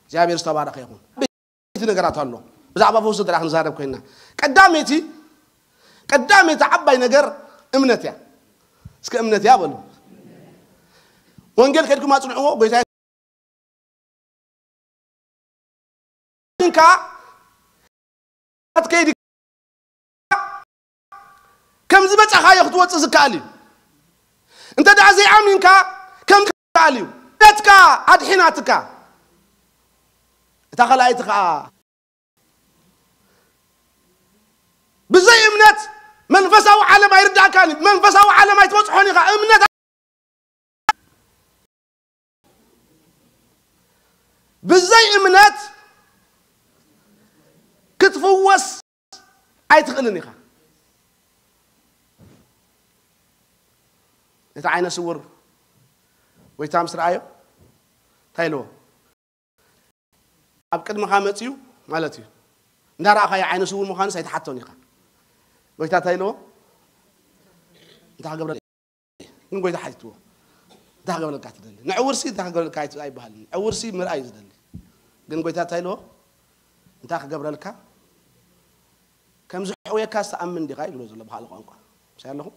جابير استبارك يكون بيتنا قرأت الله بس عبا فوز تراح نزارب كنا قدامي تعبي نجر إمنتيا سك إمنتيا بقول وانجيل كده ما تصنعوه بيتاي زيامنكا كيدي كم زبط خايا خطوات زكالي انت دع زيامنكا كم كاليو نتكا ادحيناتكا تخلايتكا بزي امنت منفساو عالم يردع كان منفساو عالم يتوصحوني غا امنت بزي امنت كتفوس ايتخلني غا انت عين سور ويتام سرايو تايلو اب قدم خامصيو مالتي ندارا خا عين سور مخان سيتحطوني غا ويتا تايلو انت غبر من قويتا حيتو دا غبر كاتدل نعورسي دا غبر كايت اي بحال عورسي مرأي زدل ግን قويتا تايلو انت غبر لك كم زحويا كاس تامن دي غاي بلو زله بحال قنقا سيالله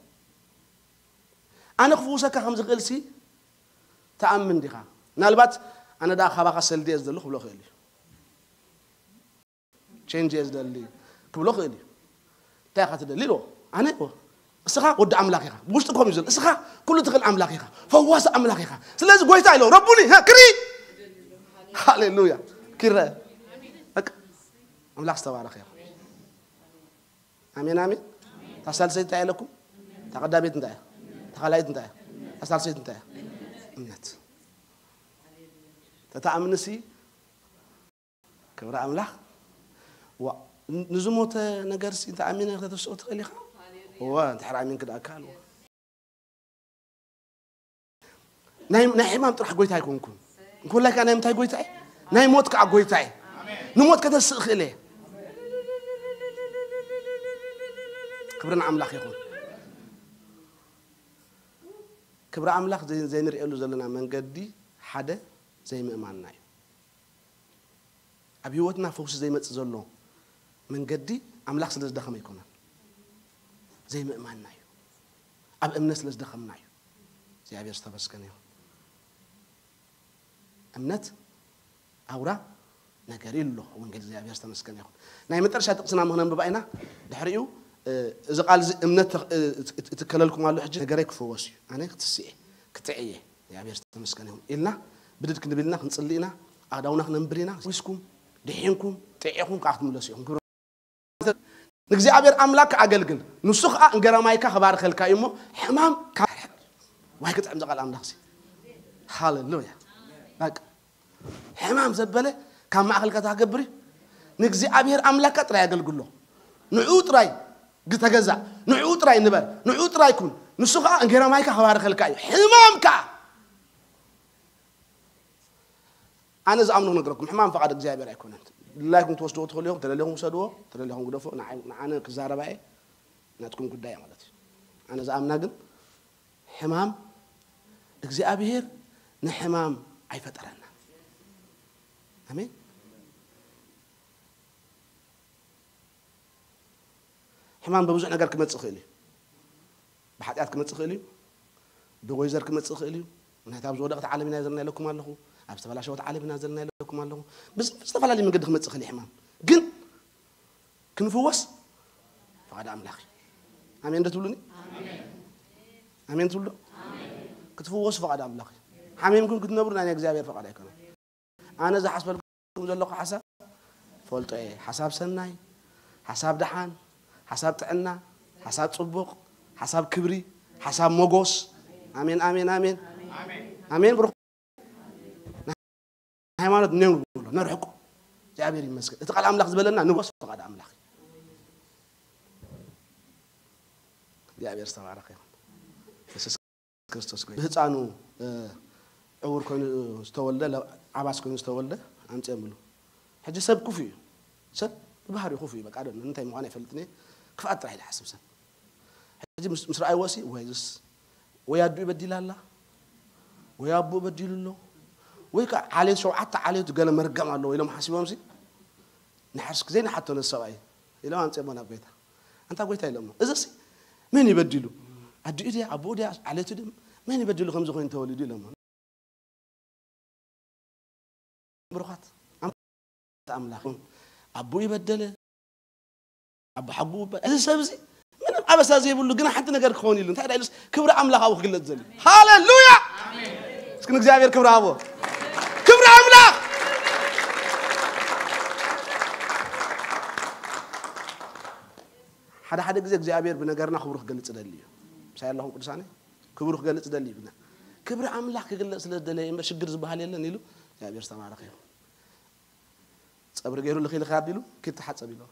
انا خفوسك خمس قلسي تامن دي غا نالبات انا دا خبا خسل دي زدل خبلو خيلي changes دلي كبلو خيلي تاخذ دليلو انا اسخا ود املاكيها بوشتكم يزل اسخا كل تخل املاكيها فواس املاكيها سلاز قويتا له ربوني ها كري هاليلويا كره املاك تبارك يا امين امين تسال سيت لكم تقدمت انت تخلايت انت تسال سيت انت امنت تتامنسي كبر املاك نزموت نجرسي انت امين تتسو تخلي هو انت حرامين كده اكل نايم ما تروح قويتاي كونكم نقول لك انا متى قويتاي نايم موت كع قويتاي نموت كده سخله كبرنا املاح يكون كبر املاح زي نريلو زلنا منقدي حدا زي مؤمننا ابيوتنا فوس زي مص زلو منقدي املاح سلاز دخم يكون زي مؤمننا اب امنه سلاز دخمنا زي ابي استبسكن يو امنت اورا نغريلو وانجل زي ابي استمسكن يو ناي مترشا تقسنا مهنن بباينا دحريو اذا قال امنت تكللكم الله حج نغريك فوسي انا كتسي كتعيه يا ابي استمسكن يو إلنا بددك نبلنا نصلينا اداونا ننبرينا ويسكم دحينكم تعيكم قاعد ملسيهم نجزي أبير أملاك أجلجل نسخ أنجرامايكا خبار خلك إمو حمام واحد كتعمل زقال أملاكسي هاللويا لك حمام زبلة كم مع خلك تاجبري نجزي أبير أملاك ترى أجلجل له نعود راي قلت جزع نعود راي نبر نعود راي يكون نسخ أنجرامايكا خبار خلك حمام كا أنا زعمنا نقولكم حمام فقط جزي أبير يكون أنت لا يكون توصلوا تخليهم ترى لهم سدوا ترى لهم قدفوا أنا كزارة بقى ناتكم كده يا مالتي أنا زعم ناقل حمام إجزاء أبير نحمام أي فترنا أمين حمام بوزع نقر كم تسخيلي بحاجات كم تسخيلي بويزر كم تسخيلي ونحتاج زودة تعلم نازلنا لكم الله أبستفلا شو تعلم نازلنا لكم الله بس استفلا لي من قد خمت تخلي حمام جن كنفوس فقد أملاخي أمين تقولني أمين تقولوا كتفوس فقد أملاخي حميم كن كنت نبرنا أنا إجزاء فقد يكون أنا إذا حسب لكم حساب فقلت إيه حساب سناي حساب دحان حساب تعنا حساب صبوق حساب كبري حساب موجوس آمين آمين آمين آمين بروح هيمانة نيو نرحكم جابير المسك تقال أملاخ زبلنا نوصف فقد أملاخ جابير استوارك يا يسوع كريستوس كوي هتانو عور كون استولده لا عباس كون استولده أنت أملو حجي سب كوفي سب بحري كوفي بقى عدد أنت معاني فلتني كفأت راح يحسب سب حجي مش رأي واسي وهيجس ويادو يبدل الله ويابو بدل الله ويك عليه شو حتى عليه تقول مرقم الله إلى ما حسب أمسي نحرسك زين حتى نسوي إلى ما أنت أبونا بيته أنت قويته إلى ما إذا سي من يبدله أدي إيدي أبو إيدي عليه تدم من يبدله خمسة خوين تولدي لما بروحات أملاكهم أبوي بدله أبو حبوب هذا سبزي من أبى سازي يقول له جنا حتى نقدر خوني له تعال يلس كبر أملاك أبو خلت زلي هاليلويا سكنك زابير كبر أبو كبر أملاك حدا جزء زابير بنقرنا خبره قلت زلي سأل الله قدساني كبره قلت زلي بنا كبر أملاك قلت زلي ما شجر زبالي لنا نيلو زابير استمع رخيم صبر غيرو لخيل خابيلو كنت حصب يلو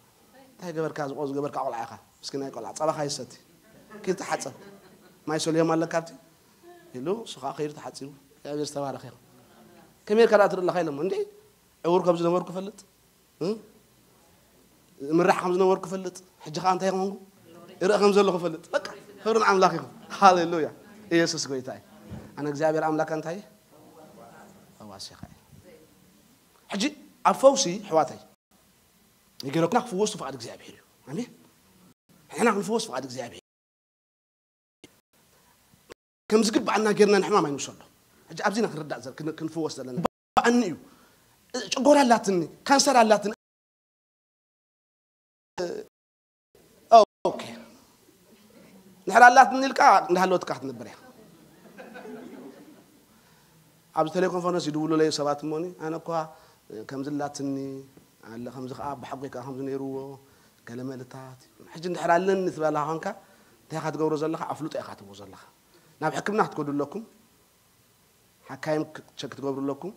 تاي غبر كاز قوز غبر كاول عيخا مسكين يقول صبا خايستي كنت حصب ما يسول يوم الله كابتي يلو سخا خير تحصيو يا بير تبارك يا كمير كراتر الله خيلم اندي اور كبز نور كفلت مرح خمس نور كفلت حج خان تاي غونغو يرا خمس لو كفلت بقى خير املاك هاليلويا يسوع غويتاي انا اغزابير املاك انتاي اواسي خاي حجي عفوسي حواتي يقولك نخفوس فقد እግዚአብሔር امين احنا نخفوس فقد እግዚአብሔር كم زقب عنا غيرنا نحما ما ينوصل اجي ابزينا كردا زر كنفوس لنا بانيو ጨጎራ አላትን ካንሰር አላትን ኦኬ نحرالات نلقى نحلوت كحت نبريا عبد التليفون يدولوا لي سبات موني انا كوا كم زلاتني على خمس اب بحقك خمس نيرو كلملتات حج نحرالن نتبالها هانكا تاخذ غورو زلخ افلوط يخاتبو زلخ ناب حكمنا تقول لكم حكايم تشك تقول لكم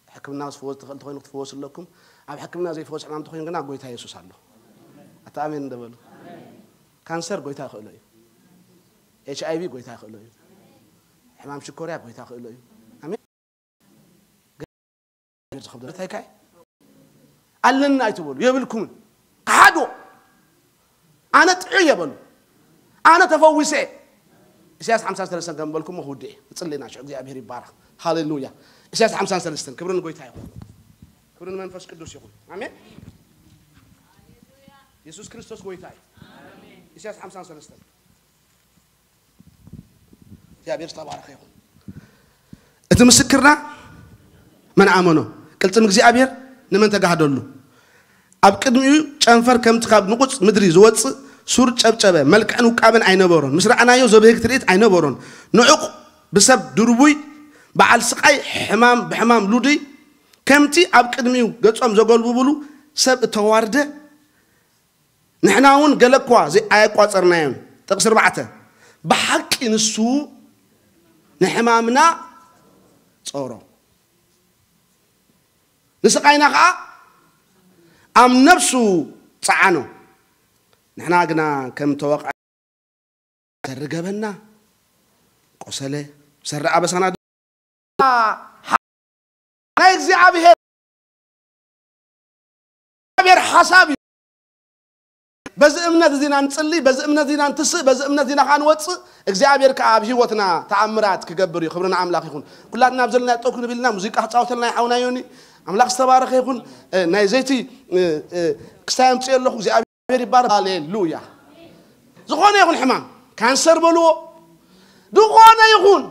حكمنا فوز تخلطوا تفوز لكم اب حكمنا زي فوز عم تخين غنا غويتا يسوس الله اتامن دبل كانسر غويتا خلوي اتش اي في غويتا خلوي حمام شكوريا غويتا خلوي امين خبر تايكاي علنا ايتبول يبلكم قعدوا انا طعي يبلو انا تفوسي اساس 53 جنبلكم هودي تصلينا شو እግዚአብሔር ይባረክ ሃሌሉያ اساس 53 ክብርን ጎይታ ይሁን ክብርን መንፈስ ቅዱስ ይሁን አሜን ኢየሱስ ክርስቶስ ጎይታ አሜን اساس 53 እግዚአብሔር ተባረከ ይሁን እቲ ምስክርና من امنوا قلتم እግዚአብሔር نمن تغادلو اب قدميو ጨንፈር ከምት ካብ ንቁጽ ምድሪ ዝወጽ ሱር ጨብጨበ መልክዕን ውቃበን አይነበሮን ምስራዕናዮ ዘበህክ ትርኢት አይነበሮን ንዑቅ بسب دربوي بعل سقاي حمام بحمام لودي كمتي اب قدميو ገጾም ዘገልብብሉ ሰብ ተዋርደ نحناون ገለኳ زي አያቋጽርናዮም ጥቅስ 4 بحق ንሱ نحمامنا ጾሮ نسقاينا خا ام نفسه صعانو نحنا قنا كم توقع سرقبنا قسله سرع بسنا انا እግዚአብሔር حسابي بز امنت زينا نصلي بز امنت زينا نتس بز امنت زينا خانوص እግዚአብሔር ከአብ ህይወትና ተአምራት ከገብሩ ይخبرنا አምላክ ይሁን ኩላትና ብዘልና ጦክን ቢልና ሙዚቃ ጻውተልና ያውናዮኒ አምላክ ተባረከ ይሁን ናይ ዘይቲ ክሳይም ጽየለኹ እግዚአብሔር ይባረክ ሃሌሉያ ዝኾነ ይሁን ሕማም ካንሰር በልዎ ዝኾነ ይሁን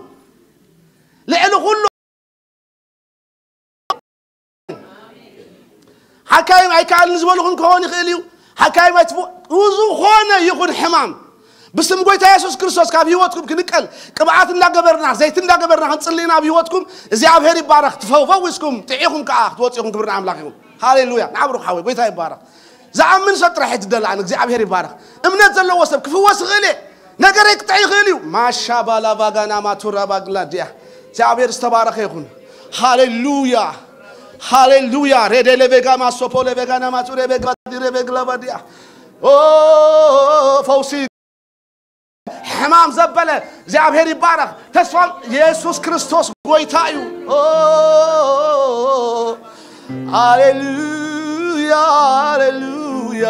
ልዕሊ ኩሉ حكايم አይካልን ዝበልኹን ከሆነ ይኽእልዩ حكايم ዝኾነ ይሁን ሕማም بسم قويتا يسوع كريستوس كاب هيوتكم كنقل قبعات እንዳገበርና ዘይት እንዳገበርና ክንጽልይና بهيوتكم እግዚአብሔር ይባረክ ትፈውስኩም ጥዒኹም ከኣ ትወጽኹም ክብርና አምላክ ይሁን ሃሌሉያ ናብሩ ሓዊ ጎይታ ይባረክ زعمن سطرح يتدلعن እግዚአብሔር ይባረክ እምነት ዘለዎ ሰብ ክፍወስ ይኽእል ነገር ይቅጥዕ ይኽእል ማሻባላ ባጋና ማቱራ ባግላዲያ እግዚአብሔር ተባረከ ይሁን ሃሌሉያ ሃሌሉያ ሬደለ ቤጋ ማሶፖለ ቤጋና ማቱሬ ቤጋ ዲሬ ቤግላባዲያ ኦ ፈውሲ حمام زبله እግዚአብሔር ይባረክ ተስፋም ኢየሱስ ክርስቶስ ጎይታዩ ሃሌሉያ ሃሌሉያ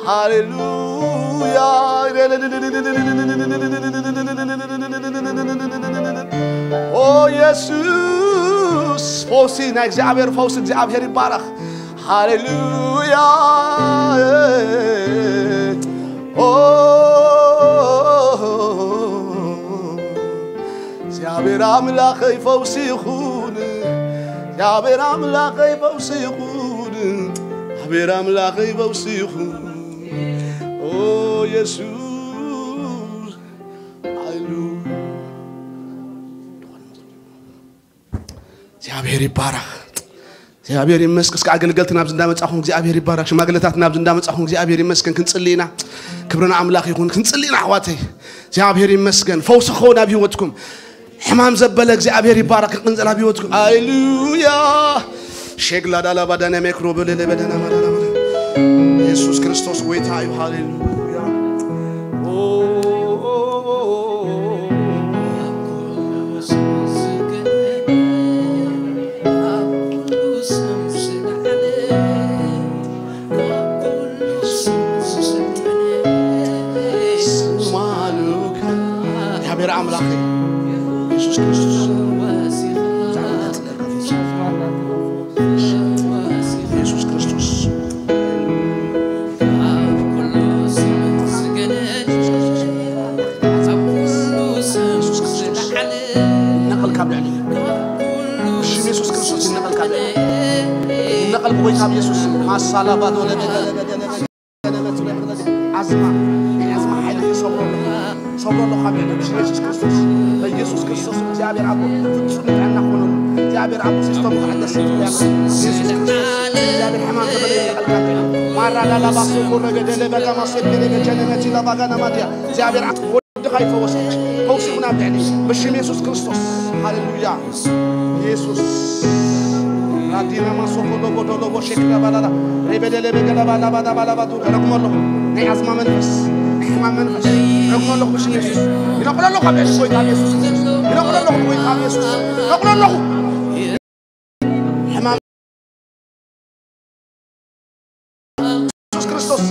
ሃሌሉያ ኦ ኢየሱስ ፎሲና እግዚአብሔር ፎስ እግዚአብሔር ይባረክ ሃሌሉያ ኦ እግዚአብሔር አምላክ ይፈውስ ይሁን እግዚአብሔር አምላክ ይፈውስ ይሁን እግዚአብሔር አምላክ ይበውስኹ ኦ ኢየሱስ አሉ እግዚአብሔር ይባረክ እግዚአብሔር ይመስገን እስከ አገልግሎት ናብዝ እንዳመጻኹ እግዚአብሔር ይባረክ ሽማግለታት ናብዝ እንዳመጻኹ እግዚአብሔር ይመስገን ክንጽልይና ክብርና አምላክ ይሁን ክንጽልይና አሕዋተይ እግዚአብሔር ይመስገን ፈውስ ኾና በሕይወትኩም ሕማም ዘበለ እግዚአብሔር ይባረክ ክንጽላ በሕይወትኩም ሃሌሉያ ሸግላ ዳላ ባዳና መክሮ በለለ በደና ማዳና ኢየሱስ ክርስቶስ ጌታ እዩ ሃሌሉያ ኦ እግዚአብሔር አምላክ ኢየሱስ ክርስቶስ ኢየሱስ ክርስቶስ نقل كابل عليه شو يسوع كريستوس نقل كابل نقل بوي كاب يسوع مع الصلابات ولا عزمة حيل صبر الله خبير شو يسوع كريستوس يسوع كريستوس جابر عبو تسمع عنا خلون جابر عبو سيستم محدث يسوع كريستوس جابر حمام قبل نقل كابل مرة لا باسو كور بدل بقى ما صير بيني جنة لا بقى نماديا جابر عبو خايف وسط فوسنا يعني بشم يسوع كريستوس هاليلويا يسوع راتينا ما سوكو لو بشكل بالا ريبدل بقى بالا بدو رقم الله نعز ما منفس ما منفس رقم الله بشم يسوع ينقل الله خبير شوي تام يسوع ينقل الله شوي تام يسوع ينقل الله حمام يسوع كريستوس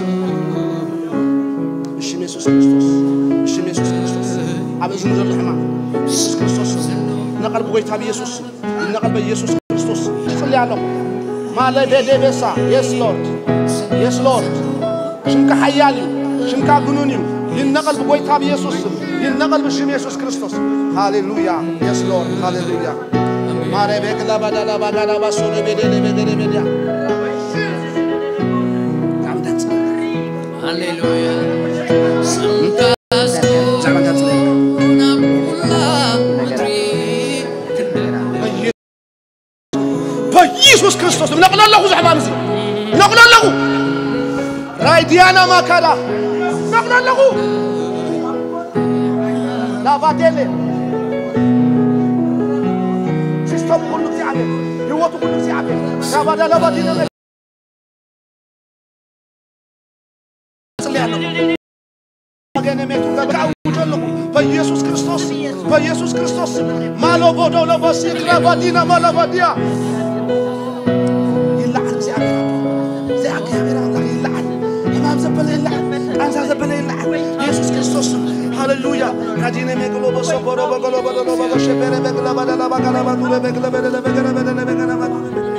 بشم يسوع كريستوس عبد الزنزور الحمام يسوع كريستوس نقل بغيت هذا يسوع نقل بيسوع كريستوس صلي على ما لا بدي بسا يس لورد شمك حيالي شمك جنوني ينقل بغيت هذا يسوع ينقل بشم يسوع كريستوس هاليلويا يس لورد هاليلويا ما لا بيك لا بدا بسول بدي هاليلويا يسوع كريستوس نقول الله زعما مزي نقول الله راي ديانا ما كذا نقول الله لا باتيلي سيستم كله زعما هو كله زعما لا بدا لا باتيلي فيسوع كريستوس فيسوع كريستوس ما لو بدو لو بسيط لا بدينا ما لا بديا يلعن زعبير الله يلعن امام زبل يلعن انسى زبل يلعن يسوع كريستوس هاليلويا هدينا ميغلو بسوبرو بغلو بدلو بشبره بغلا بدلا بغلا بدو بغلا بدلا بغلا بدلا بغلا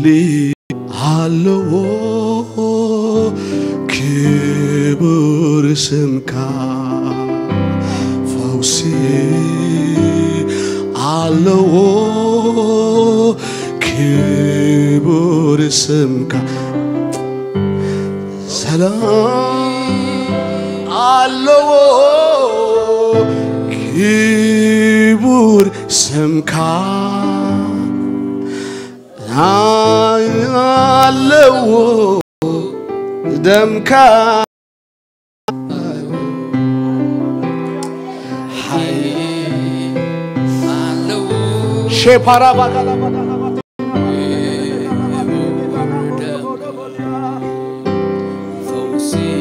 لي علو كبر سمكا فوسي علو كبر سمكا سلام علو كبر سمكا علو دمكا شيبارا باغالا فوسي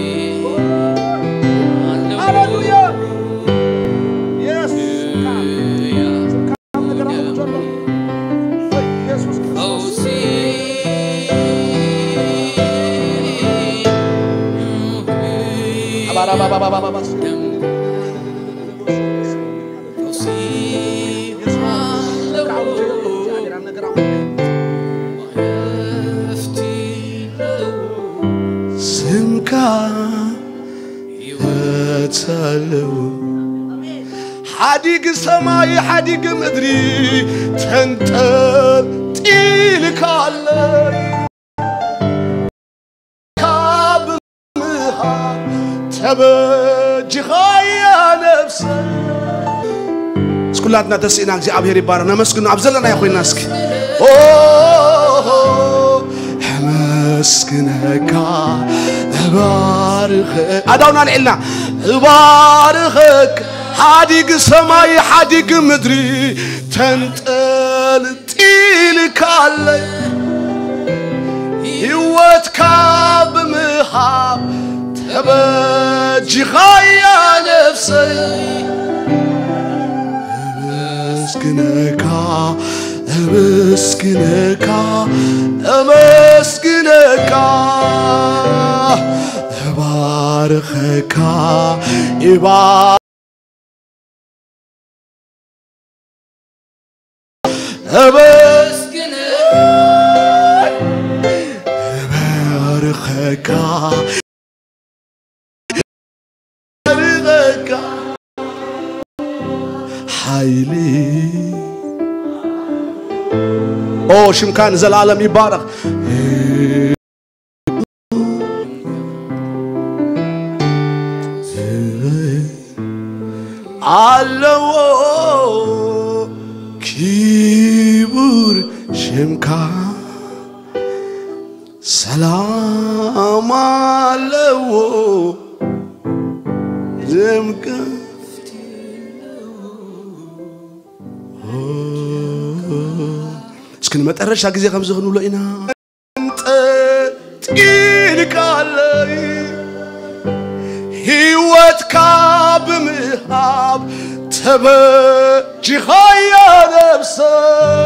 حديق سماي حديق مدري تنتطيل كالي كاب مها تبجي يا نفسي سكولاتنا تسينا እግዚአብሔር ይባረክ ነመስግኑ አብዘለና ያቆይ ናስክ مسكنك بارخ أداونا العلنا بارخك حديق سماي حديق مدري تنتلتيلك علي هوتك بمحاب تبجي غايا نفسي مسكنك مسكنك مسكنك بارخك بارخك حيلي شمكان زلالم يبارك علو كيبور شمكان سلام علو شمكان اسكن مترشا غزي خمس خنولو إنا انت تقيلك علي هيوتك بمهاب تبجي خايا نفسي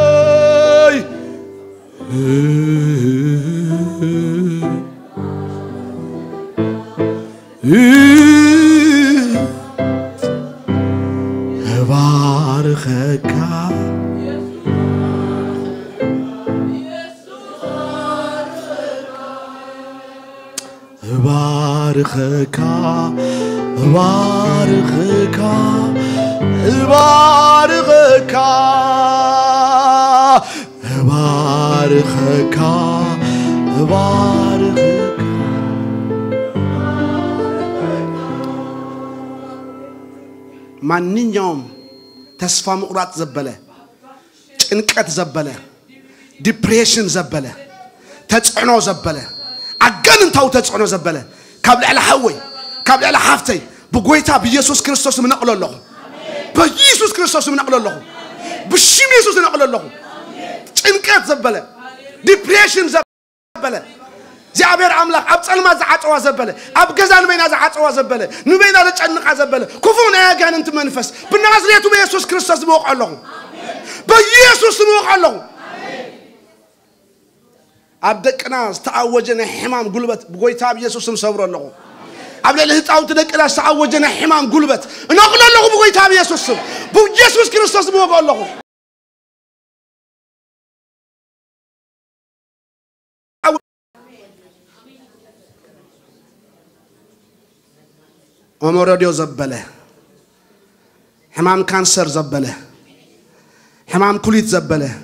بارخك بارخك بارخك بارخك بارخك بارخك ማንኛውም ተስፋ መቁረጥ ዘበለ ጭንቀት ዘበለ ዲፕሬሽን ዘበለ ተጽዕኖ ዘበለ አጋንንታው ተጽዕኖ ዘበለ ካብ ልዕሊ ሓወይ ካብ ልዕሊ ሓፍተይ ብጎይታ ብኢየሱስ ክርስቶስ ምንቅለለኹ በኢየሱስ ክርስቶስ ምንቅለለኹ ብሽም ኢየሱስ ምንቅለለኹ ጭንቀት ዘበለ ዲፕሬሽን ዘበለ እግዚአብሔር አምላክ አብ ጸልማ ዘዓጽዋ ዘበለ አብ ገዛን በይና ዘዓጽዋ ዘበለ ንበይና ለጨንቃ ዘበለ ኩፉና ያጋንንት መንፈስ በናዝሬቱ በኢየሱስ ክርስቶስ በወቀለሁ በኢየሱስ በወቀለሁ አብደቅና ተአወጀነ ሕማም ጉልበት በጎይታ በኢየሱስም ሰብረለሁ አብለለ ህጣውት ደቅና ተአወጀነ ሕማም ጉልበት እናቅለለሁ በጎይታ በኢየሱስም በኢየሱስ ክርስቶስ በወቀለሁ أموروديو زبالة حمام كانسر زبالة حمام كليت زبالة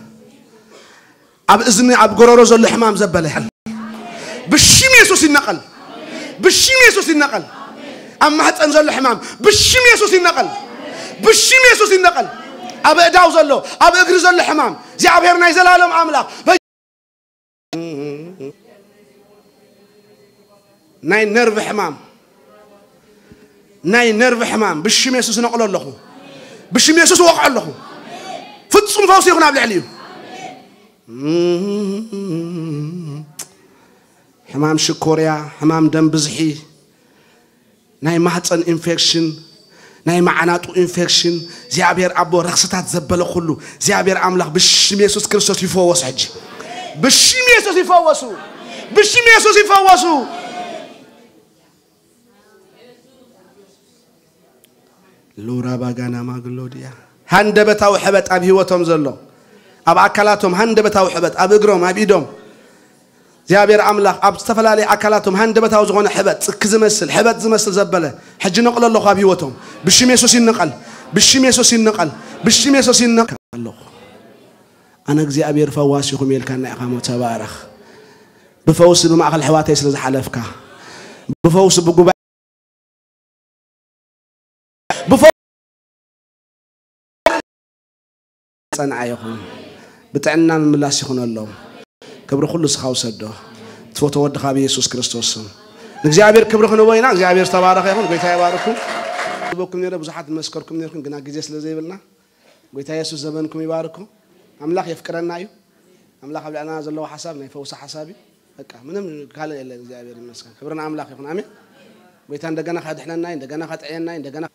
أب إذني أب قرارو زل حمام زبالة بالشيم يسوس النقل بالشيم يسوس النقل أما حتى أنزل الحمام بالشيم يسوس النقل بالشيم يسوس النقل أب إداو زلو أب إقر زل الحمام زي عبيرنا يزل عالم عملاق ناين نرف حمام ناي نرف حمام بالشم يسوس نقول الله بالشم يسوس وقع الله فتصم فوسي يكون عبد العليم حمام شكوريا حمام دم بزحي ناي محطن انفكشن ناي معناتو انفكشن زي عبير ابو رخصتات زبله كله زي عبير املاح بالشم يسوس كريستوس يفوس حجي بالشم يسوس يفوسوا بالشم يسوس يفوسوا لورا باغانا ما قلوديا هندبتاو حبت اب هيوتهم زلو اب اكلاتهم هندبتاو حبت اب اغروم اب ايدوم زيابير املاح اب استفلالي اكلاتهم هندبتاو زغونه حبت كزمسل حبت زمسل زبله حج نقل الله اب هيوتهم بشميسوس ينقل بشميسوس ينقل بشميسوس ينقل الله انا زيابير فواسيكم يلكنا اقامه تبارك بفوس بمعقل حواتي سلاز حلفك بفوس بقبا بفوس صنع يكون بتعنا من ملاس يكون الله كبر كل سخاو سدو تفوت ود خابي يسوع كريستوس እግዚአብሔር ክብር ሆነ ወይና እግዚአብሔር ተባረከ ይሁን ጌታ ይባርኩ በኩም ነረ ብዙሓት መስከርኩም ነርኩም ግና ግዜ ስለዘይብልና ጌታ ኢየሱስ ዘመንኩም ይባርኩ አምላክ ይፍቅረና እዩ አምላክ አብላና ዘለው ሐሳብ ነው ፈውሳ ሐሳቢ በቃ ምንም ካለ የለ እግዚአብሔር ይመስገን ክብርና አምላክ ይሁን አሜን ጌታ እንደገና ካድሕነና እንደገና ካጥየና እንደገና